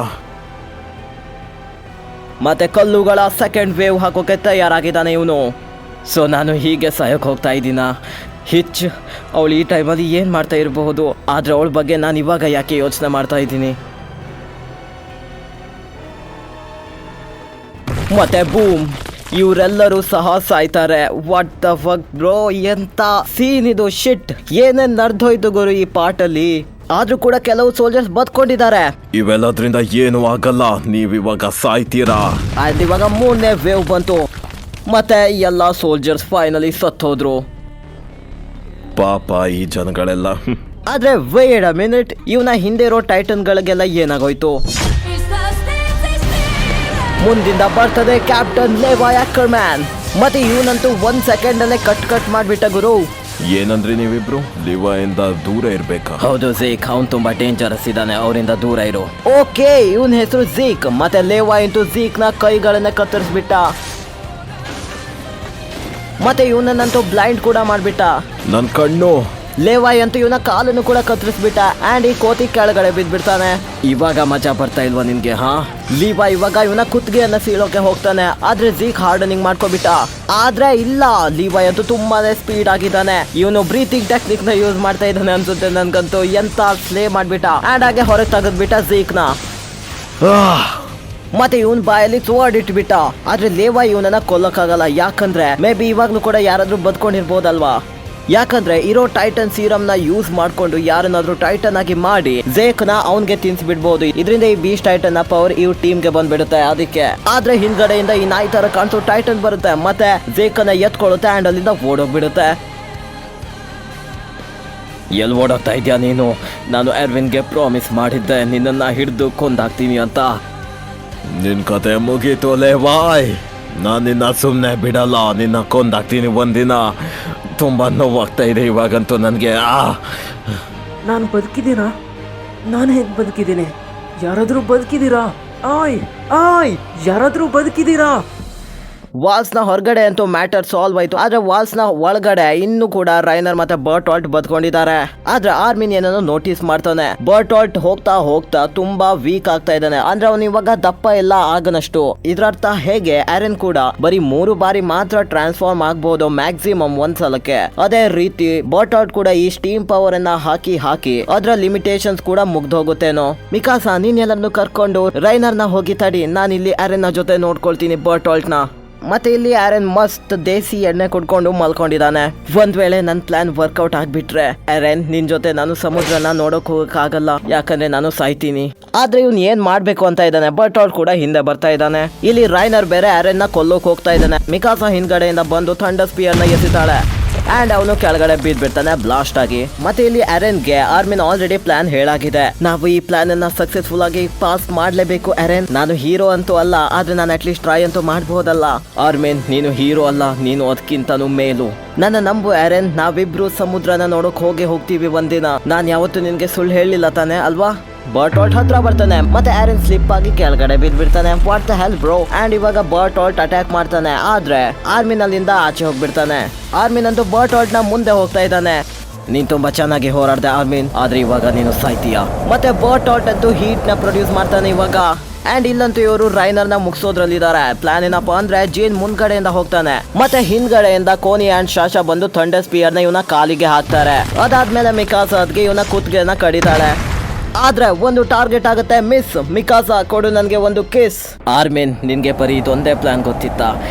ಮತ್ತೆ ಕಲ್ಲುಗಳ ಸೆಕೆಂಡ್ ವೇವ್ ಹಾಕೋಕೆ ತಯಾರಾಗಿದ್ದಾನೆ ಇವನು. ಸೊ ನಾನು ಹೀಗೆ ಸಾಯಕ್ಕೆ ಹೋಗ್ತಾ ಇದ್ದೀನ. ಹಿಚ್ ಅವಳು ಈ ಟೈಮಲ್ಲಿ ಏನು ಮಾಡ್ತಾ ಇರಬಹುದು? ಆದರೆ ಅವಳ ಬಗ್ಗೆ ನಾನು ಇವಾಗ ಯಾಕೆ ಯೋಚನೆ ಮಾಡ್ತಾ ಇದ್ದೀನಿ? ಮತ್ತೆ ಬೂಮ್, ಇವರೆಲ್ಲರೂ ಸಹ ಸಾಯ್ತಾರೆ. ವಾಟ್ ದ ಫಕ್ ಬ್ರೋ, ಎಂತ ಸೀನ್ ಇದು! ಶಿಟ್, ಏನೇನ್ ನಡ್ದೋಯ್ತು ಗುರು ಈ ಪಾರ್ಟಲ್ಲಿ. ಆದ್ರೂ ಕೂಡ ಕೆಲವು ಸೋಲ್ಜರ್ಸ್ ಬದ್ಕೊಂಡಿದ್ದಾರೆ. ಇವೆಲ್ಲದ್ರಿಂದ ಏನು ಆಗಲ್ಲ, ನೀವಿವಾಗ ಸಾಯ್ತೀರಾ. ಇವಾಗ 3ನೇ ವೇವ್ ಬಂತು ಮತ್ತೆ ಎಲ್ಲ ಸೋಲ್ಜರ್ಸ್ ಫೈನಲಿ ಸತ್ತೋದ್ರು. ಪಾಪ ಈ ಜನಗಳೆಲ್ಲ. ಆದ್ರೆ ವೇಟ್ ಅ ಮಿನಿಟ್, ಇವನ ಹಿಂದೆ ಇರೋ ಟೈಟನ್ಗಳಿಗೆಲ್ಲ ಏನಾಗೋಯ್ತು? ಮುಂದಿಂದ ಬರ್ತದೆ ಕ್ಯಾಪ್ಟನ್ ಲೇವಾಯ್ ಅಕ್ಕರ್ಮ್ಯಾನ್. ಮತ್ತೆ ಇವನಂತೂ 1 ಸೆಕೆಂಡ್ ಅಲ್ಲೇ ಕಟ್ ಮಾಡ್ಬಿಟ್ಟ ಗುರು. ಏನಂದ್ರೆ ನೀವಿಬ್ರು ಲಿವಾಯಿಂದ ದೂರ ಇರ್ಬೇಕಾ? ಹೌದು ಝೀಕ್, ಅವನ್ ತುಂಬಾ ಡೇಂಜರಸ್ ಇದ್ದಾನೆ, ಅವರಿಂದ ದೂರ ಇರು. ಓಕೆ, ಇವನ್ ಹೆಸರು ಝೀಕ್. ಮತ್ತೆ ಲೇವಾಯ್ ಅಂತೂ ಝೀಕ್ ನ ಕೈಗಳನ್ನ ಕತ್ತರಿಸ್ಬಿಟ್ಟ. ಮತ್ತೆ ಇವನನ್ನಂತೂ ಬ್ಲೈಂಡ್ ಕೂಡ ಮಾಡ್ಬಿಟ್ಟ. ನನ್ ಕಣ್ಣು ಲೇವಾಯ್ ಅಂತೂ ಇವನ ಕಾಲನ್ನು ಕೂಡ ಕತ್ತರಿಸ್ಬಿಟ್ಟ ಅಂಡ್ ಈ ಕೋತಿ ಕೆಳಗಡೆ ಬಿದ್ಬಿಡ್ತಾನೆ. ಇವಾಗ ಮಜಾ ಬರ್ತಾ ಇಲ್ವಾ ನಿನ್ಗೆ? ಹಾ, ಲೀವಾ ಇವಾಗ ಇವನ ಕುತ್ತಿಗೆಯನ್ನ ಸೀಳೋಕೆ ಹೋಗ್ತಾನೆ, ಆದ್ರೆ ಝೀಕ್ ಹಾರ್ಡನಿಂಗ್ ಮಾಡ್ಕೊಬಿಟ್ಟ. ಆದ್ರೆ ಇಲ್ಲ, ಲೀವಾಯ್ ಅಂತೂ ತುಂಬಾನೇ ಸ್ಪೀಡ್ ಆಗಿದ್ದಾನೆ. ಇವನು ಬ್ರೀತಿಂಗ್ ಟೆಕ್ನಿಕ್ ನ ಯೂಸ್ ಮಾಡ್ತಾ ಇದ್ದಾನೆ ಅನ್ಸುತ್ತೆ ನನ್ಗಂತೂ. ಎಂತ ಸ್ಲೇ ಮಾಡ್ಬಿಟ್ಟ ಅಂಡ್ ಹಾಗೆ ಹೊರಗೆ ತೆಗೆದ್ಬಿಟ್ಟ ಝೀಕ್ ನ. ಮತ್ತೆ ಇವನ್ ಬಾಯಲ್ಲಿ ಸ್ವರ್ಡ್ ಇಟ್ಬಿಟ್ಟ. ಆದ್ರೆ ಲೇವಾ ಇವನನ್ನ ಕೊಲ್ಲಕ್ಕಾಗಲ್ಲ, ಯಾಕಂದ್ರೆ ಮೇ ಬಿ ಇವಾಗ್ಲೂ ಕೂಡ ಯಾರಾದ್ರೂ ಬದ್ಕೊಂಡಿರ್ಬೋದಲ್ವಾ. ಯಾಕಂದ್ರೆ ಇರೋ ಟೈಟನ್ ಸೀರಮ್ ನ ಯೂಸ್ ಮಾಡ್ಕೊಂಡು ಯಾರನ್ನಾದ್ರೂ ಟೈಟನ್ ಆಗಿ ಮಾಡಿ ಝೇಕ್ ನ ಅವನ್ಗೆ ತಿನ್ಸ್ಬಿಡ್ಬೋದು. ಇದರಿಂದ ಈ ಬೀಸ್ಟ್ ಟೈಟನ್ ನ ಪವರ್ ಈ ಟೀಮ್ ಗೆ ಬಂದ್ಬಿಡುತ್ತೆ ಅದಕ್ಕೆ. ಆದ್ರೆ ಹಿಂದ್ಗಡೆಯಿಂದ ಈ ನಾಯಿ ತರ ಕಾಣಿಸೋ ಟೈಟನ್ ಬರುತ್ತೆ ಮತ್ತೆ ಝೇಕ್ ನ ಎತ್ಕೊಳ್ಳುತ್ತೆ ಅಂಡ್ ಅಲ್ಲಿಂದ ಓಡೋಗ್ಬಿಡುತ್ತೆ. ಎಲ್ ಓಡೋಗ್ತಾ ಇದ್ಯಾ ನೀನು? ನಾನು ಎರ್ವಿನ್ಗೆ ಪ್ರಾಮಿಸ್ ಮಾಡಿದ್ದೆ ನಿನ್ನನ್ನ ಹಿಡಿದು ಕೊಂದಾಕ್ತೀನಿ ಅಂತ. ನಿನ್ ಕತೆ ಮುಗೀತು ಲೇವಾಯ್. ನಾನು ನಿನ್ನ ಸುಮ್ಮನೆ ಬಿಡಲ್ಲ, ನಿನ್ನ ಕೊಂದಾಕ್ತೀನಿ ಒಂದಿನ. ತುಂಬ ನೋವಾಗ್ತಾ ಇದೆ ಇವಾಗಂತೂ ನನಗೆ. ನಾನು ಬದುಕಿದ್ದೀರಾ? ನಾನು ಹೇಗೆ ಬದುಕಿದ್ದೀನಿ? ಯಾರಾದರೂ ಬದುಕಿದ್ದೀರಾ? ಆಯ್ ಆಯ್, ಯಾರಾದರೂ ಬದುಕಿದ್ದೀರಾ? ವಾಲ್ಸ್ ನ ಹೊರಗಡೆ ಅಂತೂ ಮ್ಯಾಟರ್ ಸಾಲ್ವ್ ಆಯ್ತು. ಆದ್ರೆ ವಾಲ್ಸ್ ನ ಒಳಗಡೆ ಇನ್ನು ಕೂಡ ರೈನರ್ ಮತ್ತೆ ಬರ್ಟಾಲ್ಟ್ ಬದ್ಕೊಂಡಿದ್ದಾರೆ. ಆದ್ರೆ ಆರ್ಮಿನ್ ಏನನ್ನು ನೋಟಿಸ್ ಮಾಡ್ತಾನೆ. ಬರ್ಟಾಲ್ಟ್ ಹೋಗ್ತಾ ಹೋಗ್ತಾ ತುಂಬಾ ವೀಕ್ ಆಗ್ತಾ ಇದ್ದಾನೆ. ಅಂದ್ರೆ ಅವನು ಇವಾಗ ದಪ್ಪ ಎಲ್ಲ ಆಗನಷ್ಟು. ಇದ್ರರ್ಥ ಹೇಗೆ ಆರೆನ್ ಕೂಡ ಬರೀ 3 ಬಾರಿ ಮಾತ್ರ ಟ್ರಾನ್ಸ್ಫಾರ್ಮ್ ಆಗ್ಬಹುದು ಮ್ಯಾಕ್ಸಿಮಮ್ ಒಂದ್ಸಲಕ್ಕೆ. ಅದೇ ರೀತಿ ಬರ್ಟಾಲ್ಟ್ ಕೂಡ ಈ ಸ್ಟೀಮ್ ಪವರ್ ಅನ್ನ ಹಾಕಿ ಅದ್ರ ಲಿಮಿಟೇಷನ್ಸ್ ಕೂಡ ಮುಗ್ದೋಗುತ್ತೇನೋ. ಮಿಕಾಸಾ, ನೀನ್ ಎಲ್ಲರನ್ನು ಕರ್ಕೊಂಡು ರೈನರ್ ನ ಹೋಗಿ ತಡಿ, ನಾನು ಇಲ್ಲಿ ಆರೆನ್ ನ ಜೊತೆ ನೋಡ್ಕೊಳ್ತೀನಿ ಬರ್ಟಾಲ್ಟ್ ನ. ಮತ್ತೆ ಇಲ್ಲಿ ಆರೆನ್ ಮಸ್ತ್ ದೇಸಿ ಎಣ್ಣೆ ಕುಡ್ಕೊಂಡು ಮಲ್ಕೊಂಡಿದ್ದಾನೆ. ಒಂದ್ ವೇಳೆ ನನ್ ಪ್ಲಾನ್ ವರ್ಕೌಟ್ ಆಗ್ಬಿಟ್ರೆ ಆರೆನ್, ನಿನ್ ಜೊತೆ ನಾನು ಸಮುದ್ರನ ನೋಡಕ್ ಹೋಗಕ್ಕಾಗಲ್ಲ, ಯಾಕಂದ್ರೆ ನಾನು ಸಾಯ್ತೀನಿ. ಆದ್ರೆ ಇವ್ನ್ ಏನ್ ಮಾಡ್ಬೇಕು ಅಂತ ಇದ್ದಾನೆ. ಬರ್ಟಾಲ್ಟ್ ಕೂಡ ಹಿಂದೆ ಬರ್ತಾ ಇದ್ದಾನೆ. ಇಲ್ಲಿ ರೈನರ್ ಬೇರೆ ಆರೆನ್ ನ ಕೊಲ್ಲೋಕ್ ಹೋಗ್ತಾ ಇದ್ದಾನೆ. ಮಿಕಾಸಾ ಹಿಂದ್ಗಡೆಯಿಂದ ಬಂದು ಥಂಡರ್ ಸ್ಪಿಯರ್ ನ ಎಸಿತಾಳೆ ಅಂಡ್ ಅವನು ಕೆಳಗಡೆ ಬಿದ್ಬಿಡ್ತಾನೆ ಬ್ಲಾಸ್ಟ್ ಆಗಿ. ಮತ್ತೆ ಇಲ್ಲಿ ಆರೆನ್ಗೆ ಆರ್ಮಿನ್ ಆಲ್ರೆಡಿ ಪ್ಲಾನ್ ಹೇಳಾಗಿದೆ. ನಾವು ಈ ಪ್ಲಾನ್ ಅನ್ನ ಸಕ್ಸಸ್ಫುಲ್ ಆಗಿ ಪಾಸ್ ಮಾಡ್ಲೇಬೇಕು ಆರೆನ್. ನಾನು ಹೀರೋ ಅಂತೂ ಅಲ್ಲ, ಆದ್ರೆ ನಾನು ಅಟ್ಲೀಸ್ಟ್ ಟ್ರೈ ಅಂತೂ ಮಾಡಬಹುದಲ್ಲ. ಆರ್ಮಿನ್, ನೀನು ಹೀರೋ ಅಲ್ಲ, ನೀನು ಅದಕ್ಕಿಂತನೂ ಮೇಲು. ನನ್ನ ನಂಬು ಆರೆನ್, ನಾವಿಬ್ರು ಸಮುದ್ರನ ನೋಡಕ್ ಹೋಗ್ತೀವಿ ಒಂದಿನ. ನಾನ್ ಯಾವತ್ತೂ ನಿನ್ಗೆ ಸುಳ್ಳು ಹೇಳಿಲ್ಲ ತಾನೆ ಅಲ್ವಾ? ಬರ್ಟಾಲ್ಟ್ ಹತ್ರ ಬರ್ತಾನೆ ಮತ್ತೆ ಆರೆನ್ ಸ್ಲಿಪ್ ಆಗಿ ಕೆಳಗಡೆ ಬಿದ್ಬಿಡ್ತಾನೆ. What the hell bro? And ಇವಾಗ ಬರ್ಟಾಲ್ಟ್ ಅಟ್ಯಾಕ್ ಮಾಡ್ತಾನೆ. ಆದ್ರೆ ಆರ್ಮಿನ್ ಅಲ್ಲಿಂದ ಆಚೆ ಹೋಗ್ಬಿಡ್ತಾನೆ. ಆರ್ಮಿನ್ ಅಂತೂ ಬರ್ಟಾಲ್ಟ್ ನ ಮುಂದೆ ಹೋಗ್ತಾ ಇದ್ದಾನೆ. ನೀನ್ ತುಂಬಾ ಚೆನ್ನಾಗಿ ಹೋರಾಡ್ದೆ ಆರ್ಮಿನ್, ಆದ್ರೆ ಇವಾಗ ನೀನು ಸಾಯ್ತೀಯ. ಮತ್ತೆ ಬರ್ಟಾಲ್ಟ್ ಅಂತೂ ಹೀಟ್ ನ ಪ್ರೊಡ್ಯೂಸ್ ಮಾಡ್ತಾನೆ ಇವಾಗ. ಅಂಡ್ ಇಲ್ಲಂತೂ ಇವರು ರೈನರ್ ನ ಮುಗಿಸೋದ್ರಲ್ಲಿದ್ದಾರೆ. ಪ್ಲಾನ್ ಏನಪ್ಪಾ ಅಂದ್ರೆ ಜೇನ್ ಮುಂದ್ಗಡೆಯಿಂದ ಹೋಗ್ತಾನೆ ಮತ್ತೆ ಹಿಂದ್ಗಡೆಯಿಂದ ಕೋನಿ ಅಂಡ್ ಶಾಶಾ ಬಂದು ಥಂಡರ್ ಸ್ಪಿಯರ್ ನ ಇವನ ಕಾಲಿಗೆ ಹಾಕ್ತಾರೆ. ಅದಾದ್ಮೇಲೆ ಮಿಕಾಸಾ ಅದ್ಗೆ ಇವನ ಕುತ್ತಿಗೆನ ಕಡಿತಾಳೆ. ಆದ್ರೆ ಒಂದು ಟಾರ್ಗೆಟ್ ಆಗುತ್ತೆ ಮಿಸ್. ಮಿಕಾಸಾ, ಕೊಡು ನನ್ಗೆ ಒಂದು ಕಿಸ್. ಆರ್ಮಿನ್, ನಿನ್ಗೆ ಬರೀ ಇದೊಂದೇ ಪ್ಲಾನ್ ಗೊತ್ತಿತ್ತ,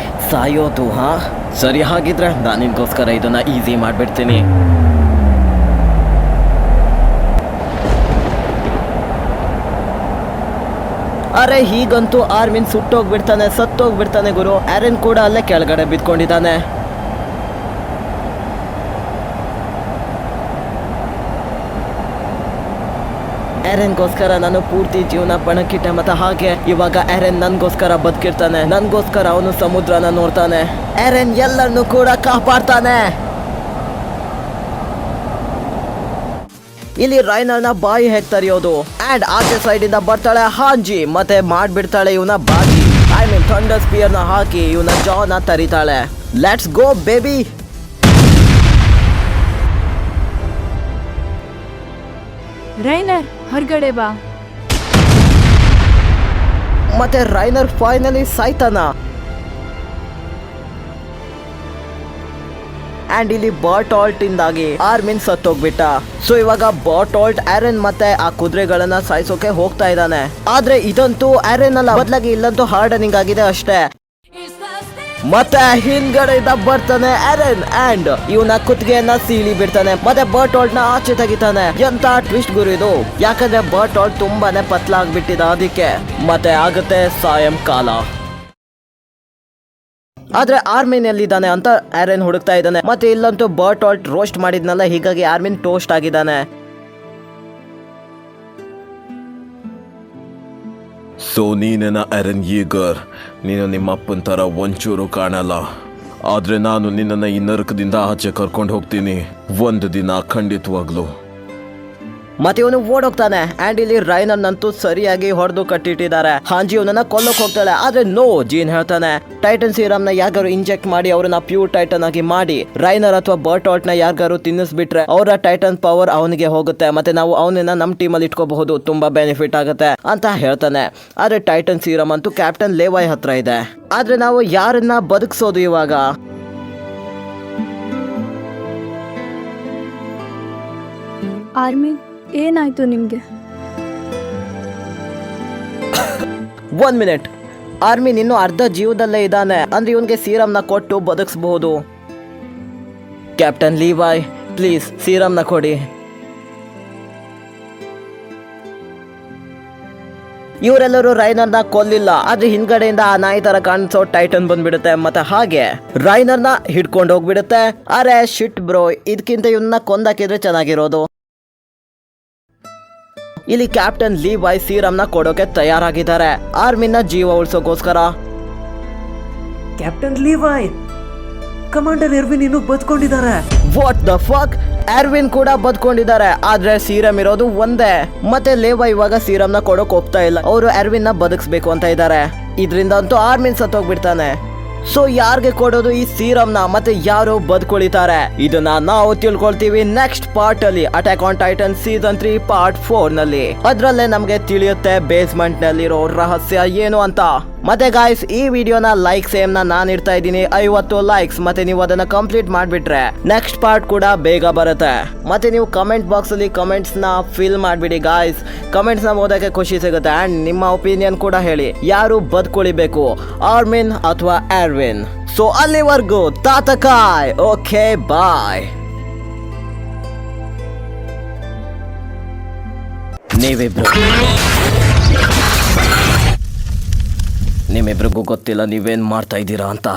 ಸಾಯೋದು? ಹಾ ಸರಿ, ಹಾಗಿದ್ರೆ ನಾನು ನಿನ್ಗೋಸ್ಕರ ಇದನ್ನ ಈಸಿ ಮಾಡ್ಬಿಡ್ತೀನಿ. ಅರೆ ಹೀಗಂತೂ ಆರ್ಮಿನ್ ಸುಟ್ಟೋಗ್ಬಿಡ್ತಾನೆ, ಸತ್ತೋಗ್ಬಿಡ್ತಾನೆ ಗುರು. ಆರೆನ್ ಕೂಡ ಅಲ್ಲೇ ಕೆಳಗಡೆ ಬಿದ್ಕೊಂಡಿದ್ದಾನೆ. ಆರೆನ್ಗೋಸ್ಕರ ನಾನು ಪೂರ್ತಿ ಜೀವನ ಪಣಕ್ಕಿಟ್ಟೆ ಮತ್ತೆ ಹಾಗೆ ಇವಾಗ ಆರೆನ್ ನನ್ಗೋಸ್ಕರ ಬದುಕಿರ್ತಾನೆ. ನನ್ಗೋಸ್ಕರ ಅವನು ಸಮುದ್ರನ ನೋಡ್ತಾನೆ. ಆರೆನ್ ಎಲ್ಲರನ್ನು ಕೂಡ ಕಾಪಾಡ್ತಾನೆ. ಇಲ್ಲಿ ರೈನರ್ ನ ಬಾಯಿ ಹೇಗ್ ತರಿಯೋದು ಅಂಡ್ ಆಚೆ ಸೈಡ್ ಇಂದ ಬರ್ತಾಳೆ ಹಾಂಜಿ ಮತ್ತೆ ಮಾಡ್ಬಿಡ್ತಾಳೆ ಇವನ ಬಾಗಿ. ಐ ಮೀನ್ ಥಂಡರ್ ಸ್ಪಿಯರ್ ನ ಹಾಕಿ ಇವನ ಜಾನ ತರಿತಾಳೆ. Let's go baby. ರೈನರ್, ಹೊರಗಡೆ ಬಾ. ಮತ್ತೆ ರೈನರ್ ಫೈನಲಿ ಸಾಯ್ತಾನ. ಅಂಡ್ ಇಲ್ಲಿ ಬರ್ಟಾಲ್ಟ್ ಇಂದಾಗಿ ಆರ್ಮಿನ್ ಸತ್ತೋಗ್ಬಿಟ್ಟ. ಸೊ ಇವಾಗ ಬರ್ಟಾಲ್ಟ್ ಆರೆನ್ ಮತ್ತೆ ಆ ಕುದುರೆಗಳನ್ನ ಸಾಯಿಸೋಕೆ ಹೋಗ್ತಾ ಇದ್ದಾನೆ. ಆದ್ರೆ ಇದಂತೂ ಆರೆನ್ ಅಲ್ಲ, ಬದಲಾಗಿ ಇಲ್ಲಂತೂ ಹಾರ್ಡನಿಂಗ್ ಆಗಿದೆ ಅಷ್ಟೇ. ಮತ್ತೆ ಹಿಂದ್ಗಡೆಯಿಂದ ಬರ್ತಾನೆ ಆರೆನ್ ಅಂಡ್ ಇವನ ಕುತ್ತಿಗೆಯನ್ನ ಸೀಳಿ ಬಿಡ್ತಾನೆ ಮತ್ತೆ ಬರ್ಟಾಲ್ಟ್ ನ ಆಚೆ ತೆಗಿತಾನೆ. ಎಂತ ಟ್ವಿಸ್ಟ್ ಗುರು ಇದು, ಯಾಕಂದ್ರೆ ಬರ್ಟಾಲ್ಟ್ ತುಂಬಾನೇ ಪತ್ಲ ಆಗ್ಬಿಟ್ಟಿದ ಅದಕ್ಕೆ. ಮತ್ತೆ ಆಗುತ್ತೆ ಸಾಯಂಕಾಲ. ಆದ್ರೆ ಆರ್ಮಿನ್ ಎಲ್ಲಿದ್ದಾನೆ ಅಂತ ಆರೆನ್ ಹುಡುಕ್ತಾ ಇದ್ದಾನೆ. ಮತ್ತೆ ಇಲ್ಲಂತೂ ಬರ್ಟಾಲ್ಟ್ ರೋಸ್ಟ್ ಮಾಡಿದ್ನಲ್ಲ, ಹೀಗಾಗಿ ಆರ್ಮಿನ್ ಟೋಸ್ಟ್ ಆಗಿದ್ದಾನೆ. ಸೊ ನೀನೇನ ಆರೆನ್ ಯೀಗರ್? ನೀನು ನಿಮ್ಮ ಅಪ್ಪನ ಥರ ಒಂಚೂರು ಕಾಣಲ್ಲ. ಆದರೆ ನಾನು ನಿನ್ನನ್ನು ಈ ನರಕದಿಂದ ಆಚೆ ಕರ್ಕೊಂಡು ಹೋಗ್ತೀನಿ ಒಂದು ದಿನ, ಖಂಡಿತವಾಗ್ಲು. ಮತ್ತೆ ಇವನು ಓಡೋಗ್ತಾನೆ ಅಂಡ್ ಇಲ್ಲಿ ರೈನರ್ ನಂತೂ ಸರಿಯಾಗಿ ಹೊಡೆದು ಕಟ್ಟಿಟ್ಟಿದ್ದಾರೆ. ಹಾಂಜಿ ಇವನನ್ನ ಕೊಲ್ಲಕ್ ಹೋಗ್ತಾಳೆ, ಆದ್ರೆ ನೋ, ಜೀನ್ ಹೇಳ್ತಾನೆ ಟೈಟನ್ ಸೀರಮ್ ನ ಯಾರು ಇಂಜೆಕ್ಟ್ ಮಾಡಿ ಅವ್ರನ್ನ ಪ್ಯೂರ್ ಟೈಟನ್ ಆಗಿ ಮಾಡಿ ರೈನರ್ ಅಥವಾ ಬರ್ಟಾಲ್ಟ್ ನ ಯಾರು ತಿನ್ನಿಸ್ಬಿಟ್ರೆ ಅವರ ಟೈಟನ್ ಪವರ್ ಅವನಿಗೆ ಹೋಗುತ್ತೆ, ಮತ್ತೆ ನಾವು ಅವನನ್ನ ನಮ್ ಟೀಮ್ ಅಲ್ಲಿ ಇಟ್ಕೋಬಹುದು, ತುಂಬಾ ಬೆನಿಫಿಟ್ ಆಗುತ್ತೆ ಅಂತ ಹೇಳ್ತಾನೆ. ಆದ್ರೆ ಟೈಟನ್ ಸೀರಮ್ ಅಂತೂ ಕ್ಯಾಪ್ಟನ್ ಲೇವಾಯ್ ಹತ್ರ ಇದೆ. ಆದ್ರೆ ನಾವು ಯಾರನ್ನ ಬದುಕಿಸೋದು ಇವಾಗ? ಆರ್ಮಿ ಏನಾಯ್ತು ನಿಮಗೆ? 1 ಮಿನಿಟ್, ಆರ್ಮಿನ್ ಇನ್ನೂ ಅರ್ಧ ಜೀವದಲ್ಲೇ ಇದ್ದಾನೆ, ಅಂದ್ರೆ ಇವನ್ಗೆ ಸೀರಮ್ನ ಕೊಟ್ಟು ಬದುಕಿಸಬಹುದು. ಕ್ಯಾಪ್ಟನ್ ಲೀವಾಯ್ ಪ್ಲೀಸ್ ಸೀರಮ್ನ ಕೊಡಿ. ಇವರೆಲ್ಲರೂ ರೈನರ್ನ ಕೊಲ್ಲಿಲ್ಲ, ಆದ್ರೆ ಹಿಂದ್ಗಡೆಯಿಂದ ಆ ನಾಯಿ ತರ ಕಾಣಿಸೋ ಟೈಟನ್ ಬಂದ್ಬಿಡುತ್ತೆ, ಮತ್ತೆ ಹಾಗೆ ರೈನರ್ನ ಹಿಡ್ಕೊಂಡು ಹೋಗ್ಬಿಡುತ್ತೆ. ಅರೆ ಶಿಟ್ ಬ್ರೋ, ಇದಕ್ಕಿಂತ ಇವನ್ನ ಕೊಂದಾಕಿದ್ರೆ ಚೆನ್ನಾಗಿರೋದು. ಇಲ್ಲಿ ಕ್ಯಾಪ್ಟನ್ ಲೀವಾಯ್ ಸೀರಮ್ನ ಕೊಡೋಕೆ ತಯಾರಾಗಿದ್ದಾರೆ ಆರ್ಮಿನ ಜೀವ ಉಳಿಸೋಕೋಸ್ಕರ. ಕ್ಯಾಪ್ಟನ್ ಲೀವಾಯ್, ಕಮಾಂಡರ್ ಎರ್ವಿನ್ ಇನ್ನೂ ಬದುಕೊಂಡಿದ್ದಾರೆ. ವಾಟ್ ದ ಫಕ್, ಎರ್ವಿನ್ ಕೂಡ ಬದುಕೊಂಡಿದ್ದಾರೆ, ಆದ್ರೆ ಸೀರಮ್ ಇರೋದು ಒಂದೇ. ಮತ್ತೆ ಲೇವಾ ಇವಾಗ ಸೀರಮ್ನ ಕೊಡೋಕ್ ಹೋಗ್ತಾ ಇಲ್ಲ, ಅವರು ಎರ್ವಿನ್ ನ ಬದುಕಿಸ್ಬೇಕು ಅಂತ ಇದ್ದಾರೆ. ಇದರಿಂದ ಅಂತೂ ಆರ್ಮಿನ್ ಸತ್ತೋಗ್ಬಿಡ್ತಾನೆ. ಸೊ ಯಾರಿಗೆ ಕೊಡೋದು ಈ ಸೀರಮ್ನ, ಮತ್ತೆ ಯಾರು ಬದುಕೊಳಿತಾರೆ ಇದನ್ನ ನಾವು ತಿಳ್ಕೊಳ್ತೀವಿ ನೆಕ್ಸ್ಟ್ ಪಾರ್ಟ್ ಅಲ್ಲಿ, attack on Titan season 3 part 4 ನಲ್ಲಿ. ಅದ್ರಲ್ಲೇ ನಮ್ಗೆ ತಿಳಿಯುತ್ತೆ ಬೇಸ್ಮೆಂಟ್ ನಲ್ಲಿರೋ ರಹಸ್ಯ ಏನು ಅಂತ. ಮತ್ತೆ ಗಾಯ್ಸ್, ಈ ವಿಡಿಯೋನ ಲೈಕ್ಸ್ ನ ನಾನು ಇಡ್ತಾ ಇದ್ದೀನಿ 50 ಲೈಕ್ಸ್, ಮತ್ತೆ ನೀವು ಅದನ್ನ ಕಂಪ್ಲೀಟ್ ಮಾಡ್ಬಿಟ್ರೆ ನೆಕ್ಸ್ಟ್ ಪಾರ್ಟ್ ಕೂಡ ಬೇಗ ಬರುತ್ತೆ. ಮತ್ತೆ ನೀವು ಕಮೆಂಟ್ ಬಾಕ್ಸ್ ಅಲ್ಲಿ ಕಮೆಂಟ್ಸ್ ನ ಫಿಲ್ ಮಾಡ್ಬಿಡಿ ಗಾಯ್ಸ್, ಕಮೆಂಟ್ಸ್ ನ ಓದಕ್ಕೆ ಖುಷಿ ಸಿಗುತ್ತೆ. ಅಂಡ್ ನಿಮ್ಮ ಒಪಿನಿಯನ್ ಕೂಡ ಹೇಳಿ, ಯಾರು ಬದುಕೊಳಿಬೇಕು, ಆರ್ಮಿನ್ ಅಥವಾ ಎರ್ವಿನ್. ಸೊ ಅಲ್ಲಿವರೆಗೂ ತಾತಕಾಯ್, ಓಕೆ ಬಾಯ್. ನಿಮ್ಮಿಬ್ರಿಗೂ ಗೊತ್ತಿಲ್ಲ ನೀವೇನ್ ಮಾಡ್ತಾ ಇದ್ದೀರಾ ಅಂತ.